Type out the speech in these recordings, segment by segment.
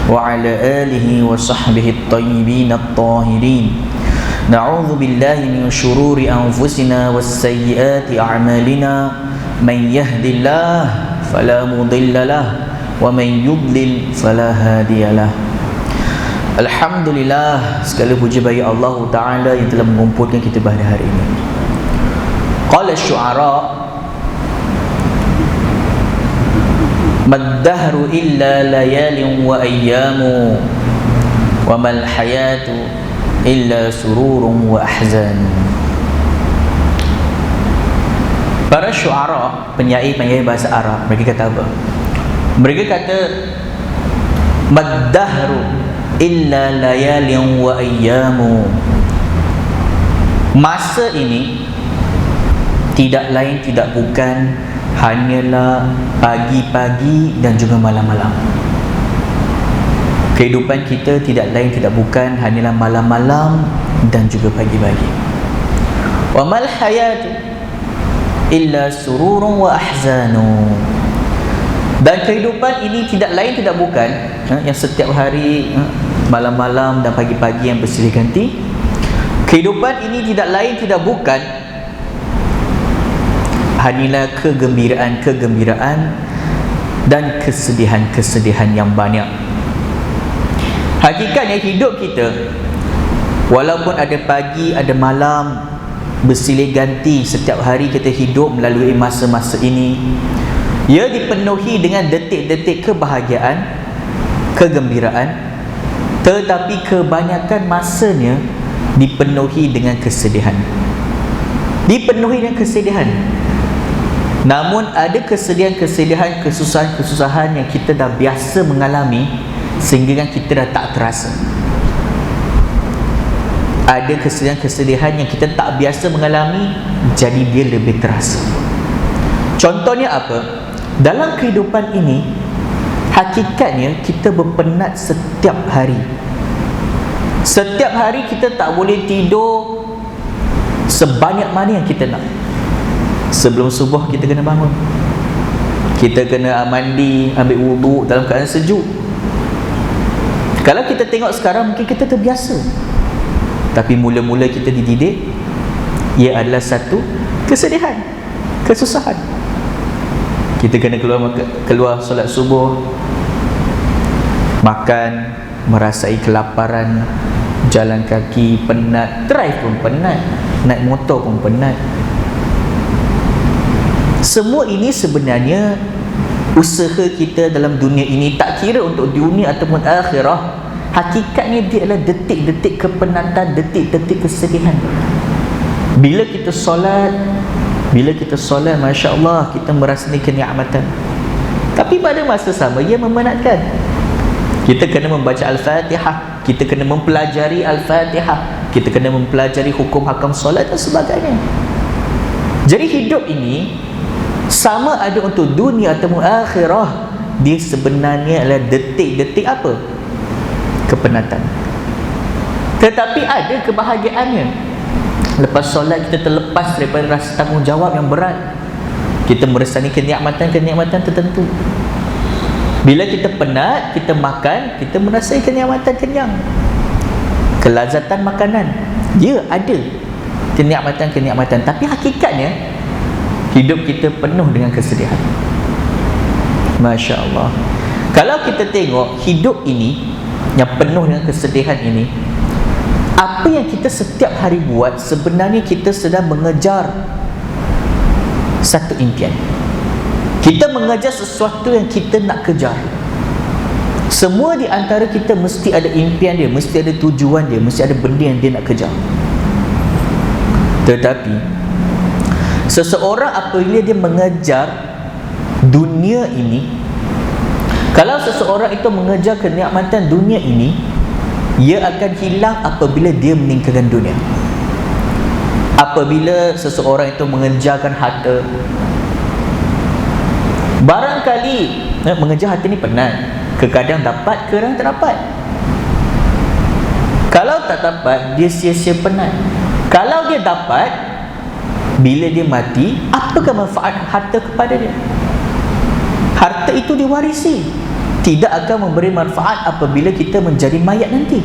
وعلى آله وصحبه الطيبين الطاهرين. نعوذ بالله من شرور أنفسنا والسيئات أعمالنا. من يهد الله فلا مضل له ومن يضلل فلا هادي له. Alhamdulillah, segala puji bagi Allah Ta'ala yang telah mengumpulkan kita pada hari ini. Qala syu'ara, Maddahru illa layalin wa ayyamu, wa mal hayatu illa sururun wa ahzan. Para syu'ara, penyair-penyair bahasa Arab, mereka kata apa? Mereka kata Maddahru illa layalin wa ayyamu. Masa ini tidak lain tidak bukan hanyalah pagi-pagi dan juga malam-malam. Kehidupan kita tidak lain tidak bukan hanyalah malam-malam dan juga pagi-pagi. Wa mal hayatu illa sururun wa ahzanu. Dan kehidupan ini tidak lain tidak bukan yang setiap hari malam-malam dan pagi-pagi yang bersilih ganti. Kehidupan ini tidak lain tidak bukan hanyalah kegembiraan dan kesedihan yang banyak. Hakikatnya hidup kita, walaupun ada pagi, ada malam, bersilih ganti, setiap hari kita hidup melalui masa-masa ini, ia dipenuhi dengan detik-detik kebahagiaan, kegembiraan, tetapi kebanyakan masanya dipenuhi dengan kesedihan. Namun ada kesedihan-kesedihan, kesusahan-kesusahan yang kita dah biasa mengalami sehingga kita dah tak terasa. Ada kesedihan-kesedihan yang kita tak biasa mengalami, jadi dia lebih terasa. Contohnya apa? Dalam kehidupan ini, hakikatnya kita berpenat setiap hari. Setiap hari kita tak boleh tidur sebanyak mana yang kita nak. Sebelum subuh kita kena bangun, kita kena mandi, ambil wuduk dalam keadaan sejuk. Kalau kita tengok sekarang mungkin kita terbiasa, tapi mula-mula kita dididik, ia adalah satu kesedihan, kesusahan. Kita kena keluar solat subuh, makan, merasai kelaparan, jalan kaki penat, drive pun penat, naik motor pun penat. Semua ini sebenarnya usaha kita dalam dunia ini, tak kira untuk dunia ataupun akhirah, hakikatnya dia adalah detik-detik kepenatan, detik-detik kesedihan. Bila kita solat, Masya Allah, kita merasai kenikmatan. Tapi pada masa sama, ia memenatkan. Kita kena membaca Al-Fatihah, kita kena mempelajari Al-Fatihah, kita kena mempelajari hukum-hakam solat dan sebagainya. Jadi hidup ini, sama ada untuk dunia atau akhirah, dia sebenarnya adalah detik-detik apa? Kepenatan. Tetapi ada kebahagiaannya. Lepas solat kita terlepas daripada rasa tanggungjawab yang berat. Kita merasai kenikmatan tertentu. Bila kita penat, kita makan, kita merasai kenikmatan kenyang. Kelazatan makanan, dia ada kenikmatan. Tapi hakikatnya hidup kita penuh dengan kesedihan. Masya Allah. Kalau kita tengok hidup ini yang penuh dengan kesedihan ini, apa yang kita setiap hari buat, sebenarnya kita sedang mengejar satu impian. Kita mengejar sesuatu yang kita nak kejar. Semua di antara kita mesti ada impian dia, mesti ada tujuan dia, mesti ada benda yang dia nak kejar. Tetapi seseorang apabila dia mengejar dunia ini, kalau seseorang itu mengejar kenikmatan dunia ini, ia akan hilang apabila dia meninggalkan dunia. Apabila seseorang itu mengejarkan harta, barangkali mengejar harta ni penat, kadang dapat, kadang tak dapat. Kalau tak dapat, dia sia-sia penat. Kalau dia dapat, bila dia mati, apakah manfaat harta kepada dia? Harta itu diwarisi, tidak akan memberi manfaat apabila kita menjadi mayat nanti.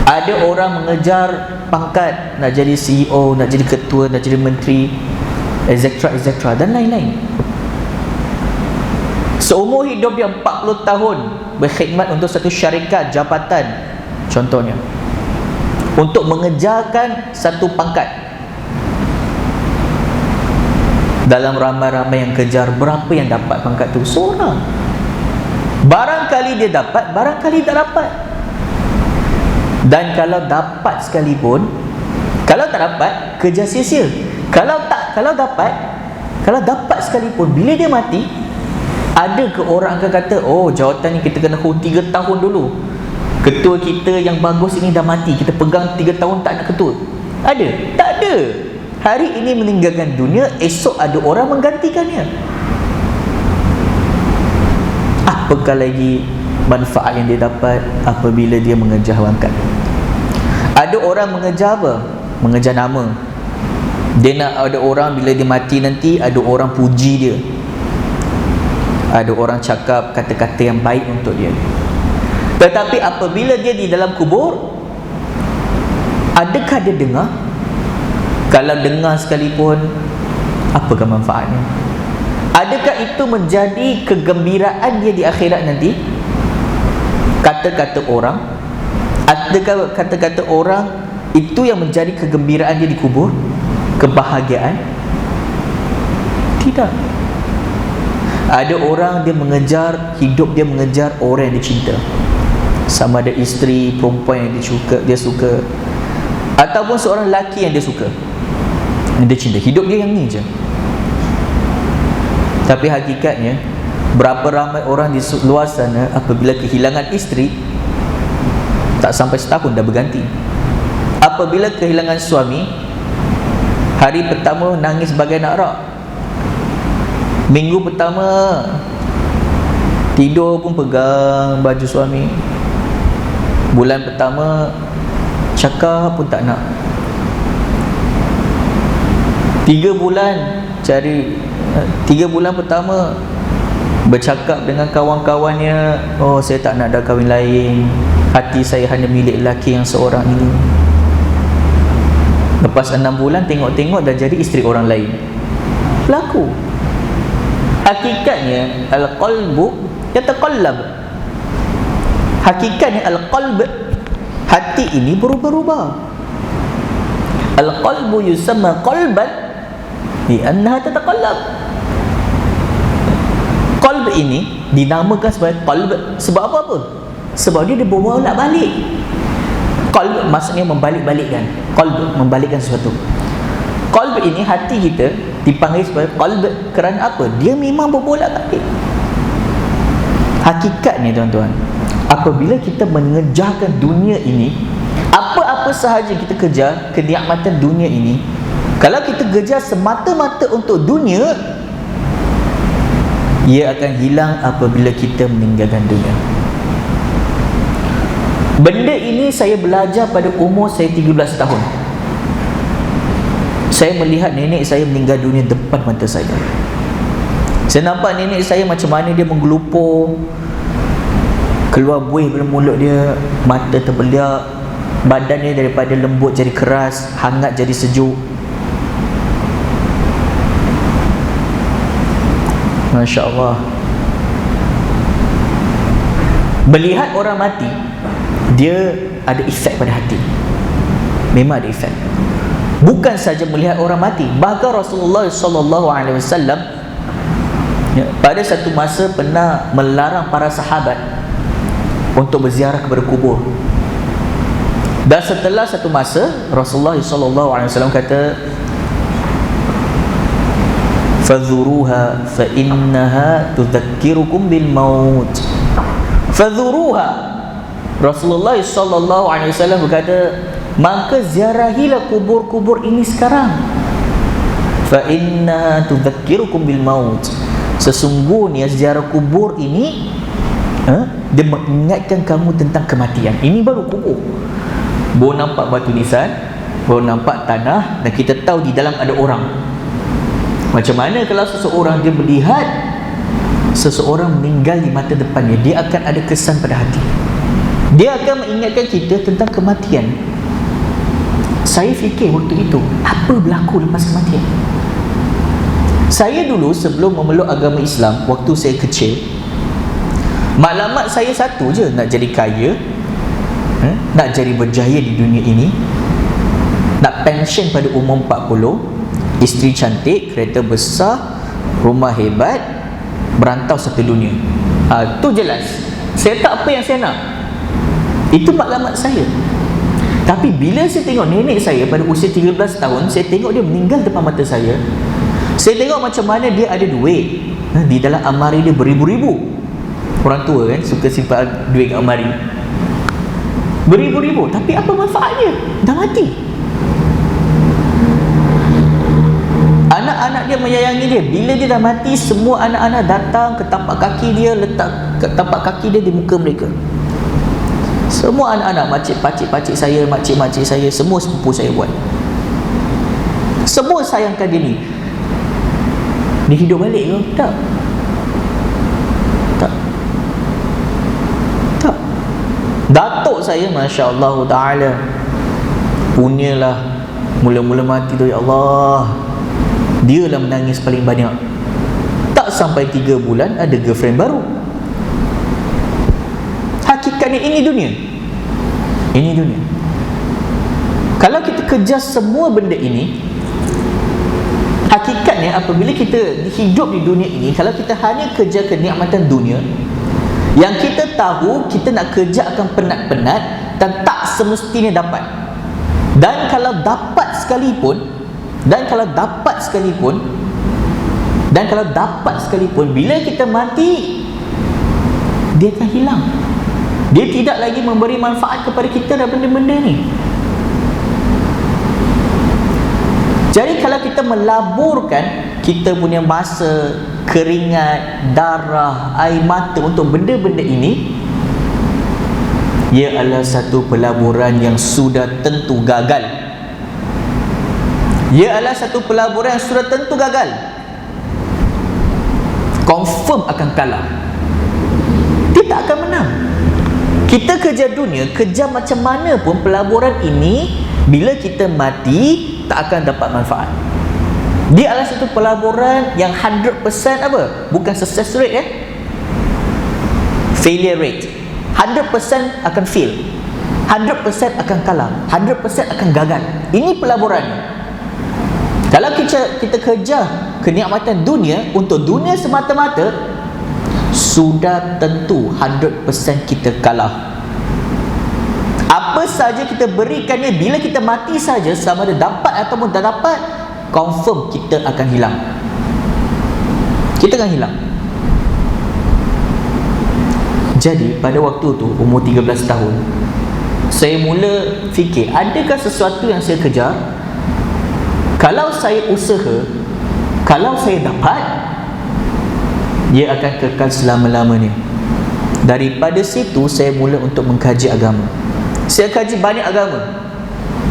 Ada orang mengejar pangkat, nak jadi CEO, nak jadi ketua, nak jadi menteri, etc. dan lain-lain. Seumur hidup dia 40 tahun berkhidmat untuk satu syarikat, jabatan contohnya, untuk mengejarkan satu pangkat. Dalam ramai-ramai yang kejar, berapa yang dapat pangkat tu? Seorang. Barangkali dia dapat, barangkali tak dapat. Dan kalau dapat sekalipun, kalau tak dapat, kerja sia-sia. Kalau dapat sekalipun, bila dia mati, ada ke orang akan kata, oh, jawatan ni kita kena hold 3 tahun dulu, ketua kita yang bagus ini dah mati, kita pegang 3 tahun tak nak ketua? Ada? Tak ada. Hari ini meninggalkan dunia, esok ada orang menggantikannya. Apakah lagi manfaat yang dia dapat apabila dia mengejar pangkat? Ada orang mengejar apa? Mengejar nama. Dia nak ada orang bila dia mati nanti, ada orang puji dia, ada orang cakap kata-kata yang baik untuk dia. Tetapi apabila dia di dalam kubur, adakah dia dengar? Kalau dengar sekalipun, apakah manfaatnya? Adakah itu menjadi kegembiraan dia di akhirat nanti? Kata-kata orang, adakah kata-kata orang itu yang menjadi kegembiraan dia di kubur? Kebahagiaan? Tidak. Ada orang dia mengejar, hidup dia mengejar orang yang dia cinta, sama ada isteri, perempuan yang dia suka, ataupun seorang lelaki yang dia suka, yang dia cinta. Hidup dia yang ni je. Tapi hakikatnya, berapa ramai orang di luar sana apabila kehilangan isteri, tak sampai setahun dah berganti. Apabila kehilangan suami, hari pertama nangis bagai nak rak, minggu pertama tidur pun pegang baju suami, bulan pertama cakap pun tak nak, 3 bulan cari, 3 bulan pertama bercakap dengan kawan-kawannya, oh saya tak nak dah kahwin lain, hati saya hanya milik lelaki yang seorang ini. Lepas 6 bulan tengok-tengok dah jadi isteri orang lain. Berlaku. Hakikatnya al-qalbu yataqallab. Hakikatnya al-qalb, hati ini berubah-ubah. Al-qalbu yusamma qalban li'annaha tataqallab. Qalb ini dinamakan sebagai qalb sebab apa? Sebab dia berbolak-balik. Qalb maksudnya membalik-balikkan. Qalb membalikkan sesuatu. Qalb ini, hati kita dipanggil sebagai qalb kerana apa? Dia memang berbolak-balik. Hakikatnya tuan-tuan, apabila kita mengejarkan dunia ini, apa-apa sahaja kita kejar kenikmatan dunia ini, kalau kita kejar semata-mata untuk dunia, ia akan hilang apabila kita meninggalkan dunia. Benda ini saya belajar pada umur saya 13 tahun. Saya melihat nenek saya meninggal dunia depan mata saya. Saya nampak nenek saya macam mana dia menggelupur, keluar buih dari mulut dia, mata terbeliak, badannya daripada lembut jadi keras, hangat jadi sejuk. Masya Allah. Melihat orang mati, dia ada efek pada hati. Memang ada efek. Bukan saja melihat orang mati, bahkan Rasulullah SAW pada satu masa pernah melarang para sahabat untuk berziarah kepada kubur. Dan setelah satu masa Rasulullah SAW kata, fadhuruha fa innaha tudhakkirukum bil maut. Fadhuruha, Rasulullah SAW berkata, maka ziarahilah kubur-kubur ini sekarang. Fa innaha tudhakkirukum bil maut. Sesungguhnya ziarah kubur ini dia mengingatkan kamu tentang kematian. Ini baru kubur. Baru nampak batu nisan, baru nampak tanah, dan kita tahu di dalam ada orang. Macam mana kalau seseorang dia melihat seseorang meninggal di mata depannya, dia akan ada kesan pada hati. Dia akan mengingatkan kita tentang kematian. Saya fikir waktu itu, apa berlaku lepas kematian? Saya dulu sebelum memeluk agama Islam, waktu saya kecil, maklumat saya satu je, nak jadi kaya, nak jadi berjaya di dunia ini, nak pension pada umur 40, isteri cantik, kereta besar, rumah hebat, berantau satu dunia. Tu jelas. Saya tak apa yang saya nak. Itu maklumat saya. Tapi bila saya tengok nenek saya pada usia 13 tahun, saya tengok dia meninggal depan mata saya. Saya tengok macam mana dia ada duit. Di dalam amari dia beribu-ribu. Orang tua kan suka simpan duit kat amari. Beribu-ribu. Tapi apa manfaatnya? Dah mati. Anak-anak dia menyayangi dia. Bila dia dah mati, semua anak-anak datang ke tapak kaki dia, letak ke tapak kaki dia di muka mereka. Semua anak-anak, pakcik-pakcik saya, makcik-makcik saya, semua sepupu saya buat. Semua sayangkan dia ni. Dia hidup balik ke? Tak. Datuk saya, Masya Allah Ta'ala, punyalah mula-mula mati tu, ya Allah, dialah menangis paling banyak. Tak sampai 3 bulan ada girlfriend baru. Hakikatnya ini dunia. Ini dunia. Kalau kita kejar semua benda ini, hakikatnya apabila kita hidup di dunia ini, kalau kita hanya kejar kenikmatan dunia, yang kita tahu kita nak kerja akan penat-penat dan tak semestinya dapat. Dan kalau dapat sekalipun, bila kita mati, dia akan hilang. Dia tidak lagi memberi manfaat kepada kita dan benda-benda ni. Jadi kalau kita melaburkan kita punya masa, keringat, darah, air mata untuk benda-benda ini, ia adalah satu pelaburan yang sudah tentu gagal. Ia adalah satu pelaburan yang sudah tentu gagal. Confirm akan kalah. Dia tak akan menang. Kita kejar dunia, kejar macam mana pun, pelaburan ini bila kita mati tak akan dapat manfaat. Dia adalah satu pelaburan yang 100% apa? Bukan success rate, failure rate. 100% akan fail, 100% akan kalah, 100% akan gagal. Ini pelaburannya. Kalau kita kejar kenikmatan dunia untuk dunia semata-mata, sudah tentu 100% kita kalah. Apa saja kita berikannya, bila kita mati saja, sama ada dapat ataupun tak dapat, confirm kita akan hilang. Kita akan hilang. Jadi pada waktu tu, umur 13 tahun, saya mula fikir, adakah sesuatu yang saya kejar, kalau saya usaha, kalau saya dapat, dia akan kekal selama-lamanya. Daripada situ saya mula untuk mengkaji agama. Saya kaji banyak agama,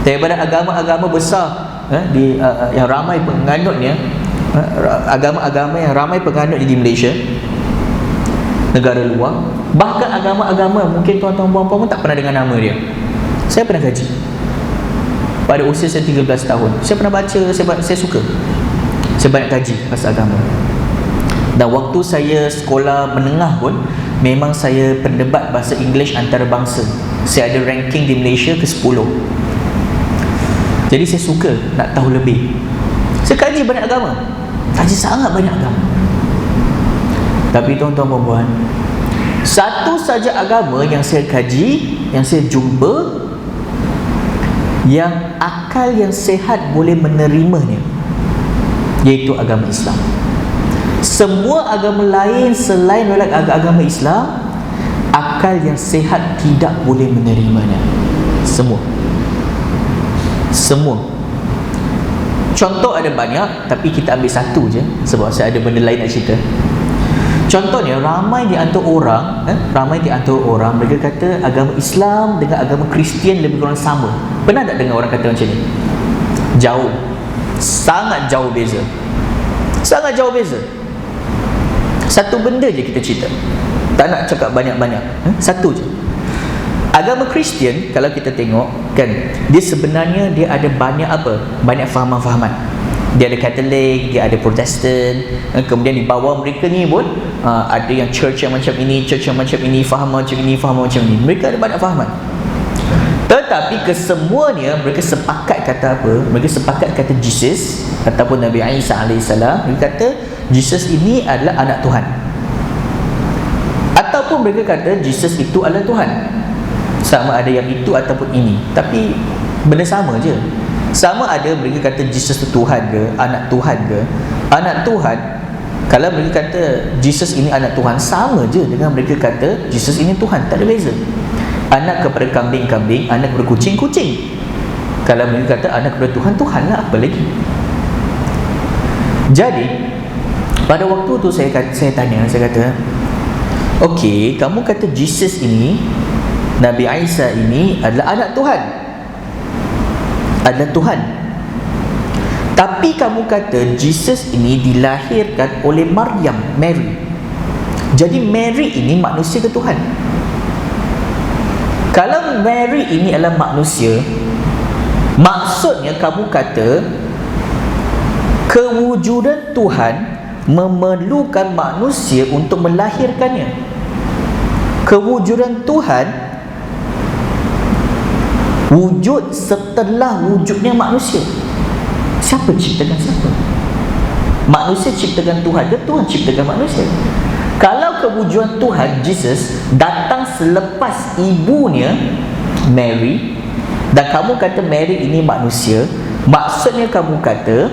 daripada agama-agama besar yang ramai penganutnya, agama-agama yang ramai penganut di Malaysia, negara luar, bahkan agama-agama mungkin tuan-tuan puan-puan pun tak pernah dengar nama dia. Saya pernah kaji pada usia saya 13 tahun. Saya pernah baca, saya suka. Saya banyak kaji pasal agama. Dan waktu saya sekolah menengah pun, memang saya pendebat bahasa Inggeris antarabangsa. Saya ada ranking di Malaysia ke-10. Jadi saya suka nak tahu lebih. Saya kaji banyak agama, kaji sangat banyak agama. Tapi tuan-tuan dan puan, satu saja agama yang saya kaji, yang saya jumpa, yang akal yang sehat boleh menerimanya, iaitu agama Islam. Semua agama lain selain agama Islam, akal yang sehat tidak boleh menerimanya. Semua. Contoh ada banyak, tapi kita ambil satu je sebab saya ada benda lain nak cerita. Contohnya, ramai di antara orang mereka kata agama Islam dengan agama Kristian lebih kurang sama. Pernah tak dengar orang kata macam ni? Jauh. Sangat jauh beza. Satu benda je kita cerita, tak nak cakap banyak-banyak. Satu je. Agama Kristian, kalau kita tengok kan, dia sebenarnya dia ada banyak apa? Banyak fahaman-fahaman. Dia ada Katolik, dia ada Protestan, kemudian di bawah mereka ni pun ada yang church yang macam ini, church yang macam ini, faham macam ini, faham macam ini. Mereka ada banyak fahaman. Tetapi kesemuanya mereka sepakat kata apa? Mereka sepakat kata Jesus ataupun Nabi Isa alaihissalam. Mereka kata Jesus ini adalah anak Tuhan, ataupun mereka kata Jesus itu adalah Tuhan. Sama ada yang itu ataupun ini, tapi benda sama je. Sama ada mereka kata Jesus itu Tuhan ke, anak Tuhan ke. Anak Tuhan, kalau mereka kata Jesus ini anak Tuhan, sama je dengan mereka kata Jesus ini Tuhan, tak ada beza. Anak kepada kambing-kambing, anak kepada kucing-kucing. Kalau mereka kata anak kepada Tuhan, Tuhan lah, apa lagi. Jadi pada waktu tu saya tanya, saya kata, okey, kamu kata Jesus ini, Nabi Isa ini adalah anak Tuhan, adalah Tuhan. Tapi kamu kata Jesus ini dilahirkan oleh Maryam, Mary. Jadi Mary ini manusia ke Tuhan? Kalau Mary ini adalah manusia, maksudnya kamu kata kewujudan Tuhan memerlukan manusia untuk melahirkannya. Kewujudan Tuhan wujud setelah wujudnya manusia. Siapa ciptakan siapa? Manusia ciptakan Tuhan ke Tuhan ciptakan manusia? Kalau kewujudan Tuhan Jesus datang selepas ibunya Mary, dan kamu kata Mary ini manusia, maksudnya kamu kata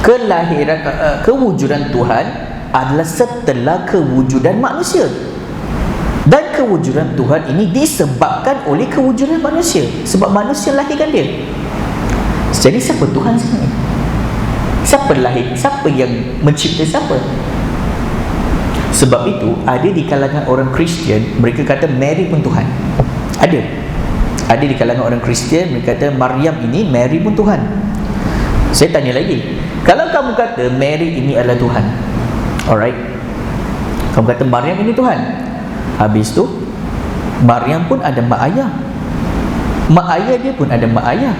kelahiran kewujudan Tuhan adalah setelah kewujudan manusia. Dan kewujudan Tuhan ini disebabkan oleh kewujudan manusia, sebab manusia lahirkan dia. Jadi siapa Tuhan sini? Siapa lahir? Siapa yang mencipta siapa? Sebab itu ada di kalangan orang Kristian, mereka kata Mary pun Tuhan. Ada di kalangan orang Kristian, mereka kata Maryam ini, Mary pun Tuhan. Saya tanya lagi, kalau kamu kata Mary ini adalah Tuhan, alright, kamu kata Maryam ini Tuhan, habis tu Maryam pun ada mak ayah, mak ayah dia pun ada mak ayah,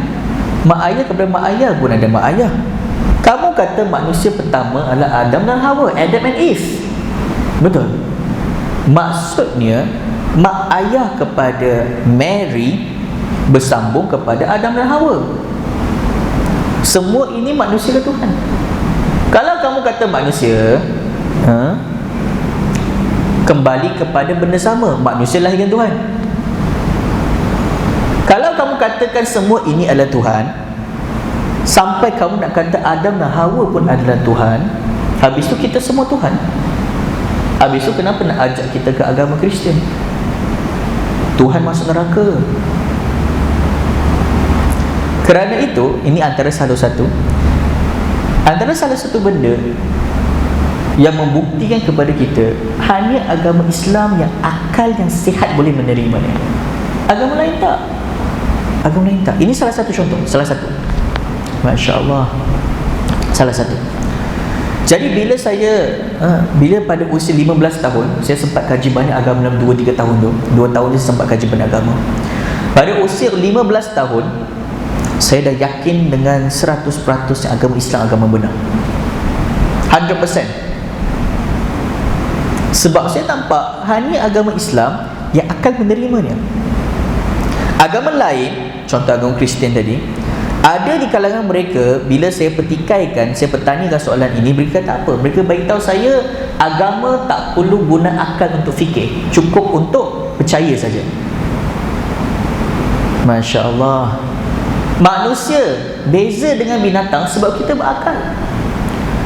mak ayah kepada mak ayah pun ada mak ayah. Kamu kata manusia pertama adalah Adam dan Hawa, Adam and Eve. Betul. Maksudnya mak ayah kepada Mary bersambung kepada Adam dan Hawa. Semua ini manusia ke Tuhan? Kalau kamu kata manusia, kembali kepada benda sama, manusia lahirkan Tuhan. Kalau kamu katakan semua ini adalah Tuhan, sampai kamu nak kata Adam dan Hawa pun adalah Tuhan, habis tu kita semua Tuhan. Habis tu kenapa nak ajak kita ke agama Kristian? Tuhan masuk neraka. Kerana itu, ini antara salah satu benda yang membuktikan kepada kita hanya agama Islam yang akal yang sihat boleh menerimanya. Agama lain tak. Agama lain tak. Ini salah satu contoh, salah satu. Masya Allah, salah satu. Jadi bila pada usia 15 tahun, saya sempat kaji banyak agama dalam 2-3 tahun tu. 2 tahun ni saya sempat kaji banyak agama. Pada usia 15 tahun, saya dah yakin dengan 100% yang agama Islam agama benar. 100%. Sebab saya nampak hanya agama Islam yang akan menerimanya. Agama lain, contoh agama Kristian tadi, ada di kalangan mereka, bila saya petikaikan, saya bertanyakan soalan ini, mereka kata apa? Mereka beritahu saya, agama tak perlu guna akal untuk fikir, cukup untuk percaya saja. Masya Allah. Manusia beza dengan binatang sebab kita berakal.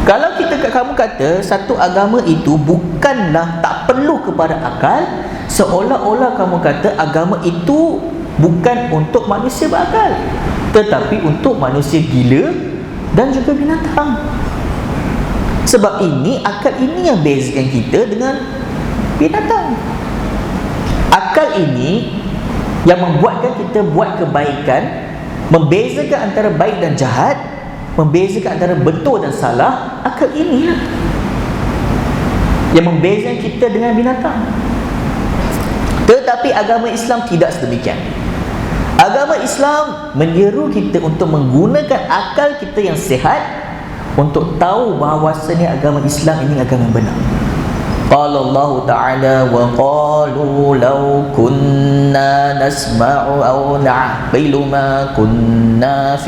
Kalau kamu kata satu agama itu bukanlah tak perlu kepada akal, seolah-olah kamu kata agama itu bukan untuk manusia berakal, tetapi untuk manusia gila dan juga binatang. Sebab ini, akal ini yang bezakan kita dengan binatang. Akal ini yang membuatkan kita buat kebaikan, membezakan antara baik dan jahat, membezakan antara betul dan salah. Akal ini lah. yang membezakan kita dengan binatang. Tetapi agama Islam tidak sedemikian. Agama Islam menyeru kita untuk menggunakan akal kita yang sihat untuk tahu bahawasanya agama Islam ini agama yang benar. Qala Allah Ta'ala wa qalu law kunna nasma'u aw na'qilu ma kunna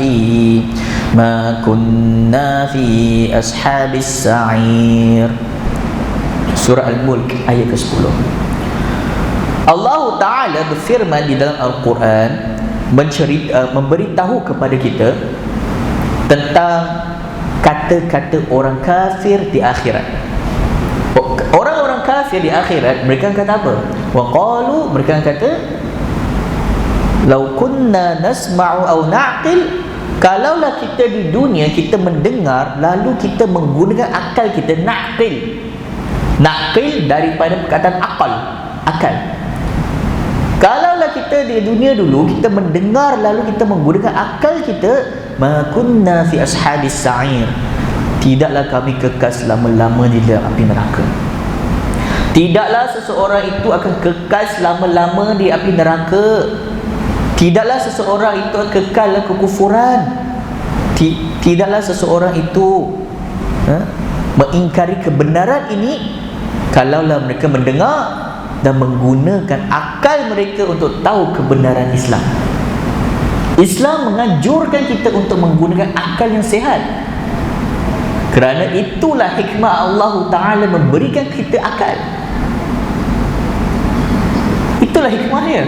fi ashabis sa'ir. Surah Al-Mulk ayat ke-10. Allah Ta'ala berfirman di dalam Al-Quran memberitahu kepada kita tentang kata-kata orang kafir di akhirat. Orang-orang kafir di akhirat, mereka kata apa? Wa qalu, mereka kata law kunna nasma'u aw na'qil, kalaulah kita di dunia kita mendengar lalu kita menggunakan akal kita. Naqil daripada perkataan akal. Kalaulah kita di dunia dulu kita mendengar lalu kita menggunakan akal kita, ma kunna fi ashabis sa'ir, tidaklah kami kekal selama-lama di dalam api neraka. Tidaklah seseorang itu akan kekal selama-lama di api neraka. Tidaklah seseorang itu akan kekal dalam kekufuran. Tidaklah seseorang itu mengingkari kebenaran ini kalaulah mereka mendengar dan menggunakan akal mereka untuk tahu kebenaran Islam. Islam menganjurkan kita untuk menggunakan akal yang sihat. Kerana itulah hikmah Allah Ta'ala memberikan kita akal. Itulah hikmahnya.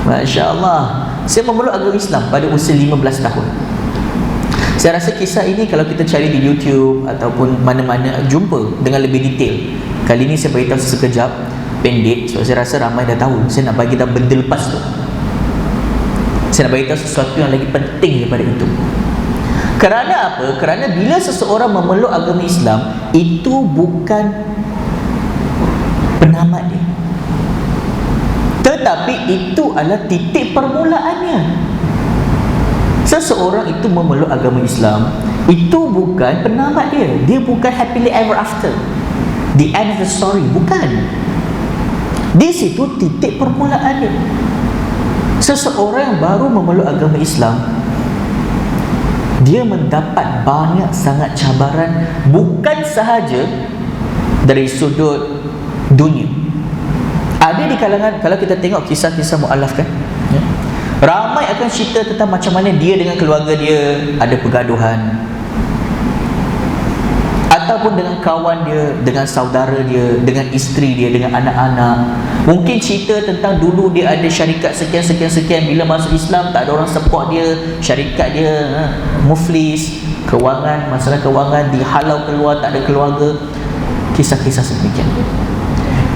Masya Allah. Saya memeluk agama Islam pada usia 15 tahun. Saya rasa kisah ini kalau kita cari di YouTube ataupun mana-mana jumpa dengan lebih detail. Kali ini saya beritahu sekejap, pendek, sebab saya rasa ramai dah tahu. Saya nak bagi dah benda lepas tu. Saya nak beritahu sesuatu yang lagi penting daripada itu. Kerana apa? Kerana bila seseorang memeluk agama Islam, itu bukan penamat dia, tetapi itu adalah titik permulaannya. Seseorang itu memeluk agama Islam, itu bukan penamat dia. Dia bukan happily ever after, the end of the story. Bukan. Di situ titik permulaannya. Seseorang yang baru memeluk agama Islam, dia mendapat banyak sangat cabaran, bukan sahaja dari sudut dunia. Ada di kalangan, kalau kita tengok kisah-kisah mu'alaf kan, ya, ramai akan cerita tentang macam mana dia dengan keluarga dia ada pergaduhan, ataupun dengan kawan dia, dengan saudara dia, dengan isteri dia, dengan anak-anak. Mungkin cerita tentang dulu dia ada syarikat sekian, bila masuk Islam tak ada orang support dia, syarikat dia muflis, kewangan, masalah kewangan, dihalau keluar, tak ada keluarga. Kisah-kisah sedemikian.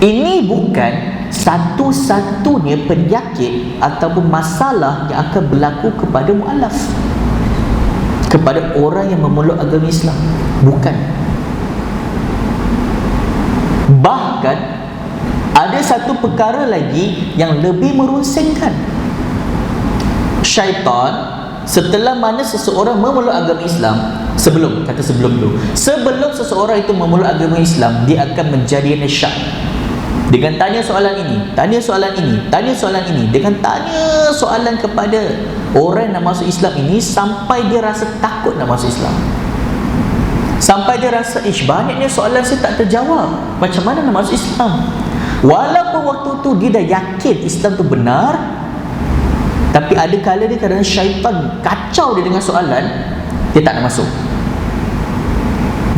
Ini bukan satu-satunya penyakit ataupun masalah yang akan berlaku kepada mu'alaf, kepada orang yang memeluk agama Islam. Bukan. Bahkan ada satu perkara lagi yang lebih merunsingkan. Syaitan, setelah mana seseorang memeluk agama Islam, sebelum seseorang itu memeluk agama Islam, dia akan menjadi nasyak dengan tanya soalan ini, tanya soalan ini, tanya soalan ini, dengan tanya soalan kepada orang yang nak masuk Islam ini, sampai dia rasa takut nak masuk Islam, sampai dia rasa banyaknya soalan saya tak terjawab, macam mana nak masuk Islam. Walaupun waktu tu dia dah yakin Islam tu benar, tapi ada kala dia kadang syaitan kacau dia dengan soalan, dia tak nak masuk.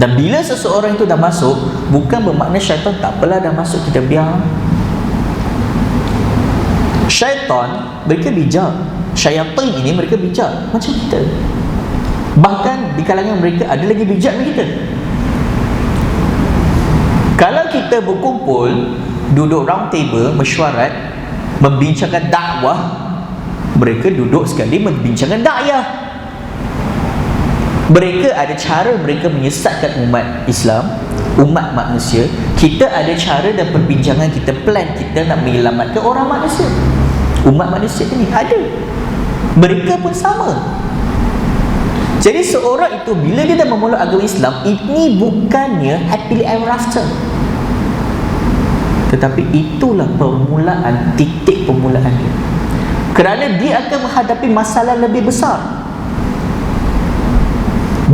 Dan bila seseorang itu dah masuk, bukan bermakna syaitan tak apalah dah masuk, kita biar. Syaitan, mereka bijak. Syaitan ini mereka bijak macam kita. Bahkan di kalangan mereka ada lagi bijak dari kita. Kalau kita berkumpul, duduk round table, mesyuarat, membincangkan dakwah, mereka duduk sekali membincangkan dakwah. Mereka ada cara mereka menyesatkan umat Islam, umat manusia. Kita ada cara dan perbincangan kita, plan kita nak menyelamatkan orang manusia, umat manusia ini ada. Mereka pun sama. Jadi seorang itu bila dia dah memeluk agama Islam, ini bukannya happily ever after. Tetapi itulah permulaan, titik permulaan dia. Kerana dia akan menghadapi masalah lebih besar.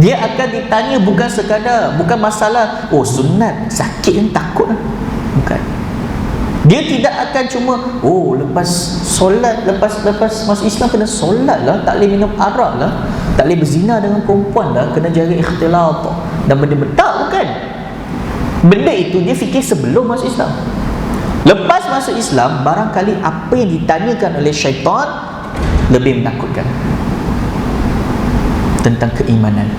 Dia akan ditanya bukan sekadar, bukan masalah sunat, sakit kan, takut kan. Bukan. Dia tidak akan cuma lepas solat, lepas masuk Islam kena solat lah, tak boleh minum arak lah, tak boleh berzina dengan perempuan lah, kena jaga ikhtilat dan benda-benda. Tak, bukan. Benda itu dia fikir sebelum masuk Islam. Lepas masuk Islam, barangkali apa yang ditanyakan oleh syaitan lebih menakutkan tentang keimanan.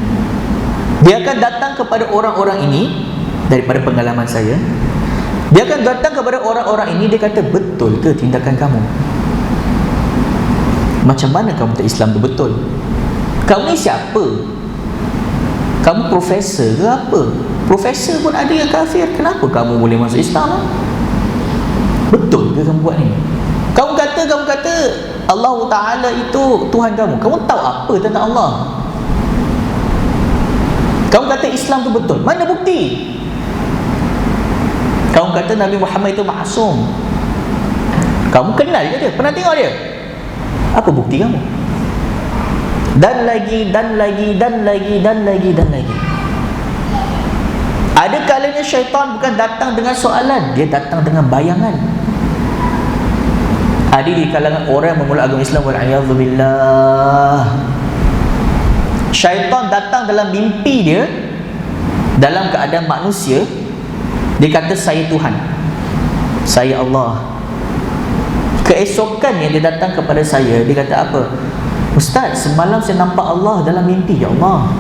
Dia akan datang kepada orang-orang ini, daripada pengalaman saya, dia akan datang kepada orang-orang ini, dia kata, betul ke tindakan kamu? Macam mana kamu tak Islam tu betul? Kamu ni siapa? Kamu profesor ke apa? Profesor pun ada yang kafir, kenapa kamu boleh masuk Islam? Betul ke kamu buat ni? Kamu kata Allah Ta'ala itu Tuhan kamu. Kamu tahu apa tentang Allah? Kamu kata Islam tu betul. Mana bukti? Kamu kata Nabi Muhammad itu maksum. Kamu kenal ke dia? Pernah tengok dia? Apa bukti kamu? Dan lagi. Ada kalanya syaitan bukan datang dengan soalan, dia datang dengan bayangan. Ada di kalangan orang yang memeluk agama Islam, wal'iyadzubillah, syaitan datang dalam mimpi dia, dalam keadaan manusia. Dia kata, saya Tuhan, saya Allah. Keesokannya dia datang kepada saya, dia kata apa? Ustaz, semalam saya nampak Allah dalam mimpi. Ya Allah.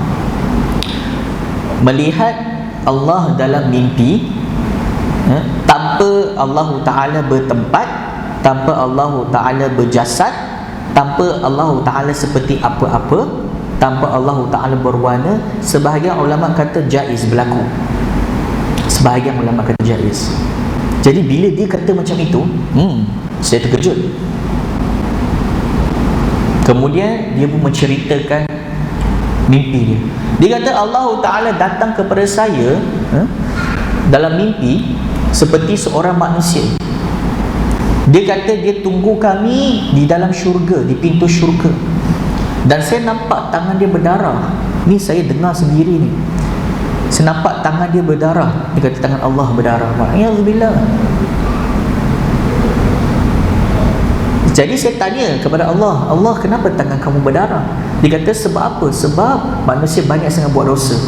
Melihat Allah dalam mimpi, tanpa Allah Ta'ala bertempat, tanpa Allah Ta'ala berjasad, tanpa Allah Ta'ala seperti apa-apa, tanpa Allah Ta'ala berwarna. Sebahagian ulama kata jaiz berlaku, sebahagian ulama kata jaiz. Jadi bila dia kata macam itu, saya terkejut. Kemudian dia pun menceritakan mimpi dia. Dia kata Allah Ta'ala datang kepada saya dalam mimpi seperti seorang manusia. Dia kata dia tunggu kami di dalam syurga, di pintu syurga, dan saya nampak tangan dia berdarah. Ni saya dengar sendiri ni, saya nampak tangan dia berdarah. Dia kata tangan Allah berdarah. Wa'iyadzubillah. Jadi saya tanya kepada Allah, Allah, kenapa tangan kamu berdarah? Dia kata, sebab apa? Sebab manusia banyak sangat buat dosa.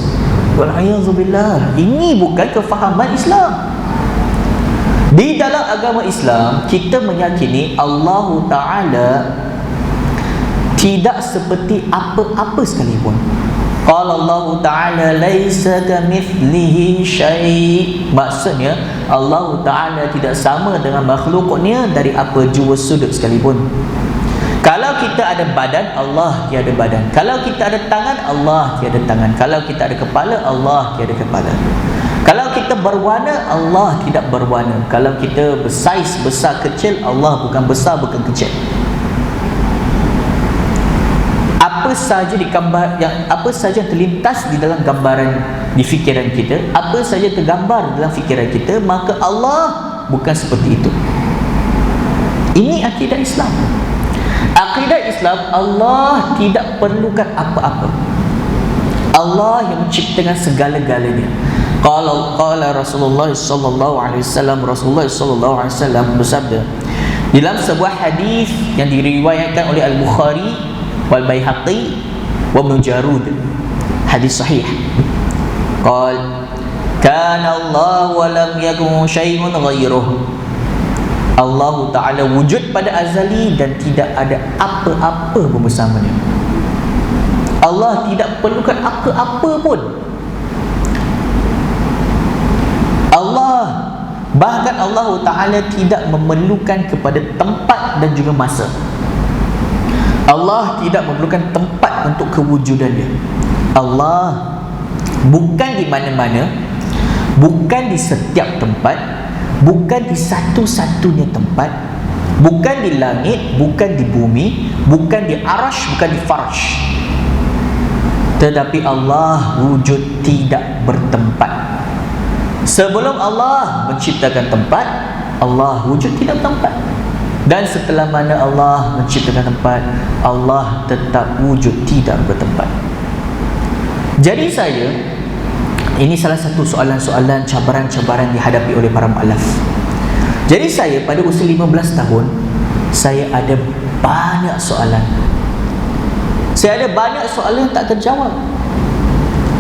Wa'iyadzubillah. Ini bukan kefahaman Islam. Di dalam agama Islam, kita meyakini Allah Ta'ala tidak seperti apa-apa sekalipun. Qala Allah Ta'ala laisa kamithlihi syai'. Maksudnya Allah Ta'ala tidak sama dengan makhluknya dari apa jua sudut sekalipun. Kalau kita ada badan, Allah tiada badan. Kalau kita ada tangan, Allah tiada tangan. Kalau kita ada kepala, Allah tiada kepala. Kalau kita berwarna, Allah tidak berwarna. Kalau kita bersaiz, besar, kecil, Allah bukan besar, bukan kecil. Apa saja apa saja terlintas di dalam gambaran di fikiran kita, apa saja tergambar dalam fikiran kita, maka Allah bukan seperti itu. Ini akidah Islam. Akidah Islam, Allah tidak perlukan apa-apa. Allah yang menciptakan segala-galanya. Qala Rasulullah sallallahu alaihi wasallam, Rasulullah sallallahu alaihi wasallam bersabda dalam sebuah hadis yang diriwayatkan oleh Al-Bukhari wal Baihaqi wa Ibn Jarud, hadis sahih. Qal kana Allah wa lam yakun syai'un ghairuh. Allah Ta'ala wujud pada azali dan tidak ada apa-apa pun bersamanya. Allah tidak perlukan apa-apa pun. Bahkan Allah Ta'ala tidak memerlukan kepada tempat dan juga masa. Allah tidak memerlukan tempat untuk kewujudannya. Allah bukan di mana-mana, bukan di setiap tempat, bukan di satu-satunya tempat, bukan di langit, bukan di bumi, bukan di arash, bukan di farsh. Tetapi Allah wujud tidak bertempat. Sebelum Allah menciptakan tempat, Allah wujud tidak bertempat. Dan setelah mana Allah menciptakan tempat, Allah tetap wujud tidak bertempat. Jadi ini salah satu soalan-soalan, cabaran-cabaran dihadapi oleh para mu'allaf. Jadi saya pada usia 15 tahun, saya ada banyak soalan. Saya ada banyak soalan yang tak terjawab.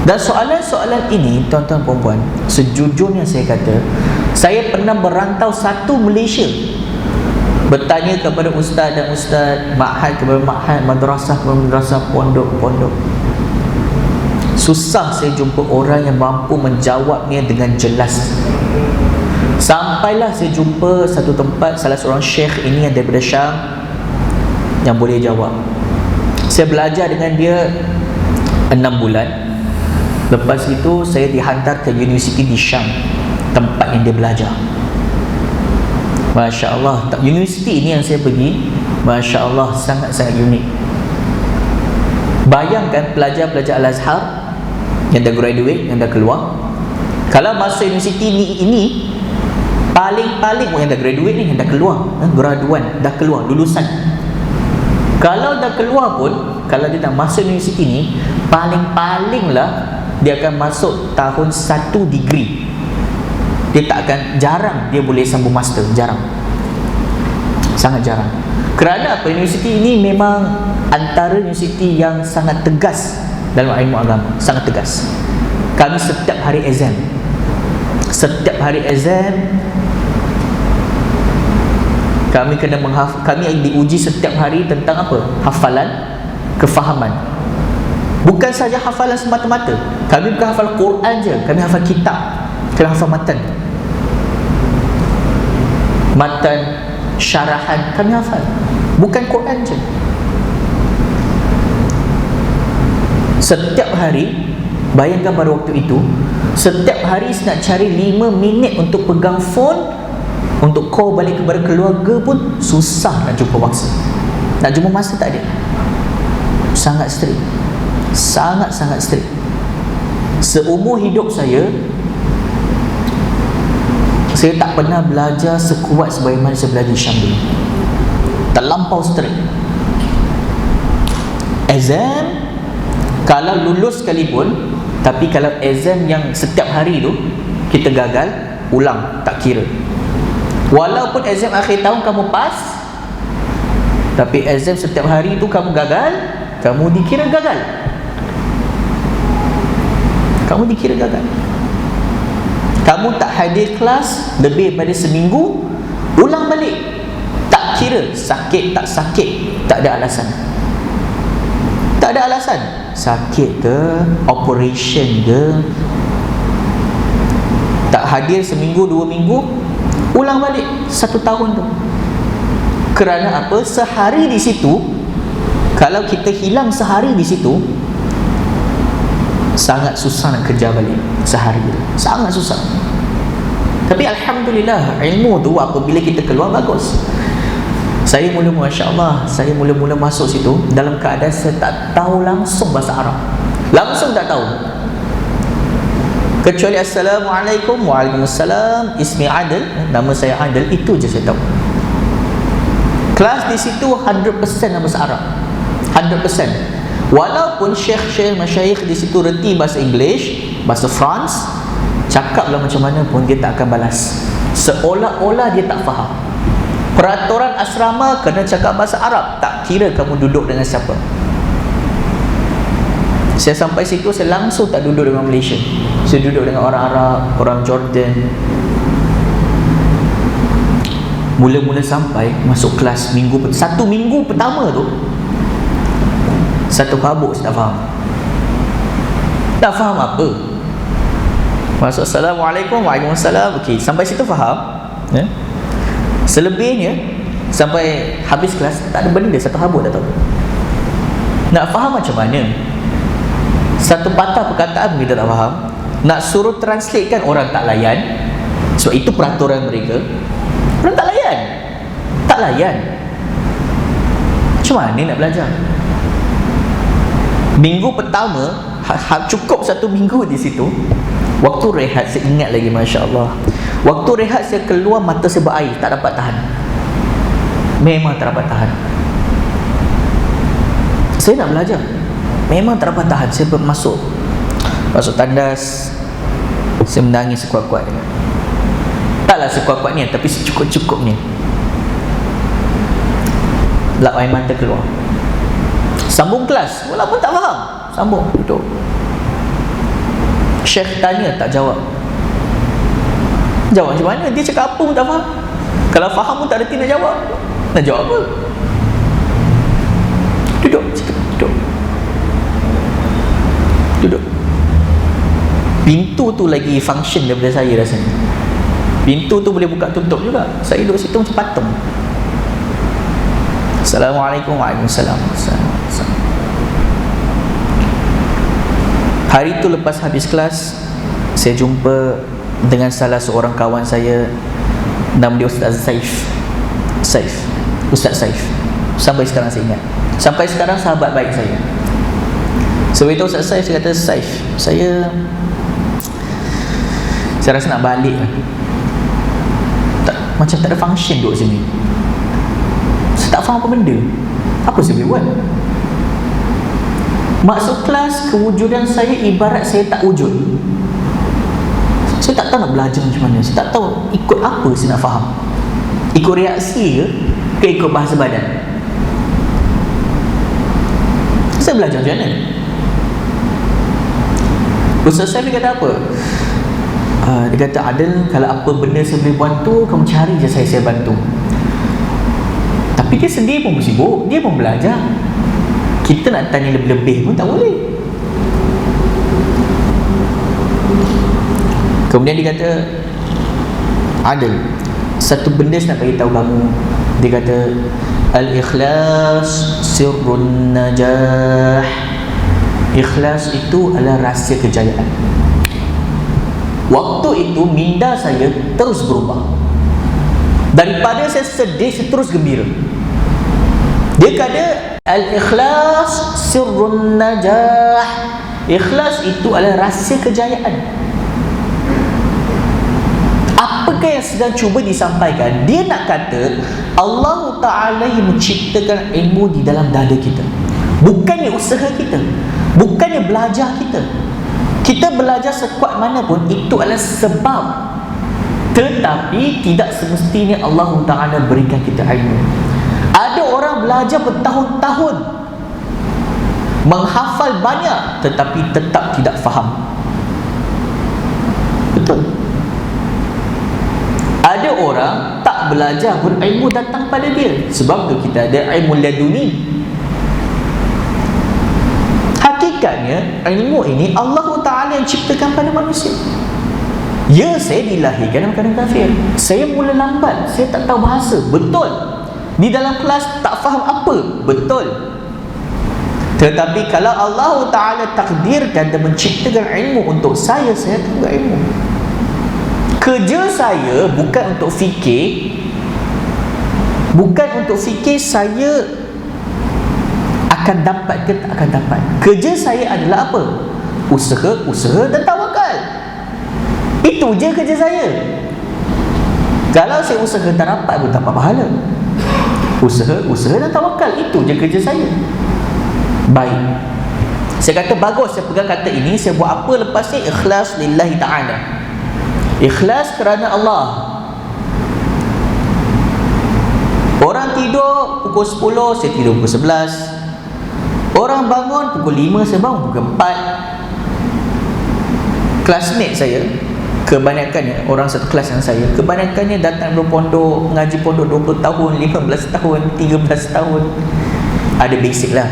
Dan soalan-soalan ini, tuan-tuan puan-puan, sejujurnya saya kata, saya pernah berantau satu Malaysia, bertanya kepada ustaz dan ustaz, ma'had kepada ma'had, madrasah kepada madrasah, pondok-pondok. Susah saya jumpa orang yang mampu menjawabnya dengan jelas. Sampailah saya jumpa satu tempat, salah seorang syekh ini yang daripada Syam yang boleh jawab. Saya belajar dengan dia 6 bulan. Lepas itu saya dihantar ke universiti di Syam, tempat yang dia belajar. Masya Allah, universiti ini yang saya pergi, Masya Allah, sangat-sangat unik. Bayangkan pelajar-pelajar Al-Azhar yang dah graduate, yang dah keluar, kalau masuk universiti ini paling-paling yang dah graduate ni, yang dah keluar, graduan, dah keluar, lulusan. Kalau dah keluar pun, kalau dia nak masuk universiti ni, paling-paling lah dia akan masuk tahun 1 degree. Dia tak akan, jarang dia boleh sambung master, jarang, sangat jarang. Kerana apa? Universiti ini memang antara universiti yang sangat tegas dalam ilmu agama, sangat tegas. Kami setiap hari exam, kami kena kami diuji setiap hari tentang apa? Hafalan, kefahaman. Bukan saja hafalan semata-mata. Kami bukan hafal Quran je, kami hafal kitab, kami hafal matan, syarahan kami hafal, bukan Quran je. Setiap hari, bayangkan pada waktu itu, setiap hari nak cari 5 minit untuk pegang phone, untuk call balik kepada keluarga pun susah nak jumpa masa. Nak jumpa masa tak ada. Sangat strict, sangat-sangat strict. Seumur hidup saya tak pernah belajar sekuat sebagaimana saya belajar di Syam dulu. Terlampau strict. Exam, kalau lulus sekalipun, tapi kalau exam yang setiap hari tu kita gagal, ulang, tak kira. Walaupun exam akhir tahun kamu pas, tapi exam setiap hari tu kamu gagal, kamu dikira gagal. Kamu dikira gagal. Kamu tak hadir kelas lebih daripada seminggu, ulang balik. Tak kira sakit tak sakit, tak ada alasan. Tak ada alasan. Sakit ke, operation ke, tak hadir seminggu, 2 minggu, ulang balik 1 tahun tu. Kerana apa? Sehari di situ, kalau kita hilang sehari di situ, sangat susah nak kerja balik sehari tu. Sangat susah. Tapi Alhamdulillah, ilmu tu apabila kita keluar bagus. Saya mula-mula, Masya Allah, saya mula-mula masuk situ dalam keadaan saya tak tahu langsung bahasa Arab. Langsung tak tahu. Kecuali Assalamualaikum, Waalaikumsalam, Ismi Adil, nama saya Adil, itu je saya tahu. Kelas di situ 100% bahasa Arab, 100%. Walaupun syekh-syekh, masyayikh di situ reti bahasa English, bahasa France, cakaplah macam mana pun dia tak akan balas, seolah-olah dia tak faham. Peraturan asrama kena cakap bahasa Arab, tak kira kamu duduk dengan siapa. Saya sampai situ, saya langsung tak duduk dengan Malaysia, saya duduk dengan orang Arab, orang Jordan. Mula-mula sampai masuk kelas satu minggu pertama tu, satu kabut saya tak faham. Tak faham apa. Masuk Assalamualaikum, Waalaikumsalam, okey, sampai situ faham, ya? Selebihnya sampai habis kelas tak ada benda, satu habuk tak tahu. Nak faham macam mana? Satu patah perkataan kita tak faham, nak suruh translate kan orang tak layan. Sebab itu peraturan mereka, orang tak layan. Tak layan. Macam mana nak belajar? Minggu pertama cukup 1 minggu di situ. Waktu rehat saya ingat lagi, Masya Allah, Waktu rehat saya keluar, mata saya berair, tak dapat tahan. Memang tak dapat tahan. Saya nak belajar, memang tak dapat tahan. Saya masuk tandas, saya menangis sekuat-kuatnya. Taklah sekuat-kuatnya, tapi secukup-cukupnya. Lap air mata keluar. Sambung kelas, walaupun tak faham, sambung, duduk. Syekh tanya, tak jawab. Jawab macam mana? Dia cakap apa pun tak faham. Kalau faham pun tak reti nak jawab. Nak jawab apa? Duduk, duduk. Duduk. Pintu tu lagi function daripada saya rasanya. Pintu tu boleh buka tutup juga. Saya duduk situ macam patung. Assalamualaikum. Waalaikumsalam. Hari tu lepas habis kelas, saya jumpa dengan salah seorang kawan saya, nama dia Ustaz Saif. Ustaz Saif. Sampai sekarang saya ingat. Sampai sekarang sahabat baik saya. Saya beritahu Ustaz Saif, saya kata, Saif, saya rasa nak balik lah. Macam tak ada function duduk sini. Saya tak faham apa benda. Apa saya boleh buat? Masuk kelas, kewujudan saya ibarat saya tak wujud. Saya tak tahu nak belajar macam mana. Saya tak tahu ikut apa saya nak faham. Ikut reaksi ke ikut bahasa badan. Saya belajar macam mana? Ustaz Saif kata apa? Dia kata, Adil, kalau apa benda saya boleh bantu, kamu cari je saya bantu. Tapi dia sendiri pun sibuk, dia pun belajar. Kita nak tanya lebih-lebih pun tak boleh. Kemudian dia kata, Adil, satu benda saya nak beritahu kamu. Dia kata, Al-ikhlas sirrun najah. Ikhlas itu adalah rahsia kejayaan. Waktu itu minda saya terus berubah. Daripada saya sedih, saya terus gembira. Dia kata, Al-ikhlas sirrun najah. Ikhlas itu adalah rahsia kejayaan. Apakah yang sedang cuba disampaikan? Dia nak kata Allah Ta'ala yang menciptakan ilmu di dalam dada kita. Bukannya usaha kita, bukannya belajar kita. Kita belajar sekuat mana pun, itu adalah sebab. Tetapi tidak semestinya Allah Ta'ala berikan kita ilmu. Ada orang belajar bertahun-tahun, menghafal banyak, tetapi tetap tidak faham. Betul. Ada orang tak belajar pun ilmu datang pada dia. Sebab tu kita ada ilmu laduni. Hakikatnya ilmu ini Allah Ta'ala yang ciptakan pada manusia. Ya, saya dilahirkan dalam keadaan kafir. Saya mula lambat, saya tak tahu bahasa. Betul. Di dalam kelas tak faham apa. Betul. Tetapi kalau Allah Ta'ala takdirkan dan menciptakan ilmu untuk saya tahu ilmu. Kerja saya bukan untuk fikir, bukan untuk fikir saya akan dapat ke tak akan dapat. Kerja saya adalah apa? Usaha dan tawakal. Itu je kerja saya. Kalau saya usaha tak dapat pun tak dapat pahala. Usaha dan tawakal, itu je kerja saya. Baik, saya kata bagus, saya pegang kata ini. Saya buat apa lepas ni? Ikhlas lillahi ta'ala. Ikhlas kerana Allah. Orang tidur pukul 10, saya tidur pukul 11. Orang bangun pukul 5, saya bangun pukul 4. Classmate saya, kebanyakannya, orang satu kelas dengan saya, kebanyakannya datang dari pondok, mengaji pondok 20 tahun, 15 tahun, 13 tahun. Ada basic lah.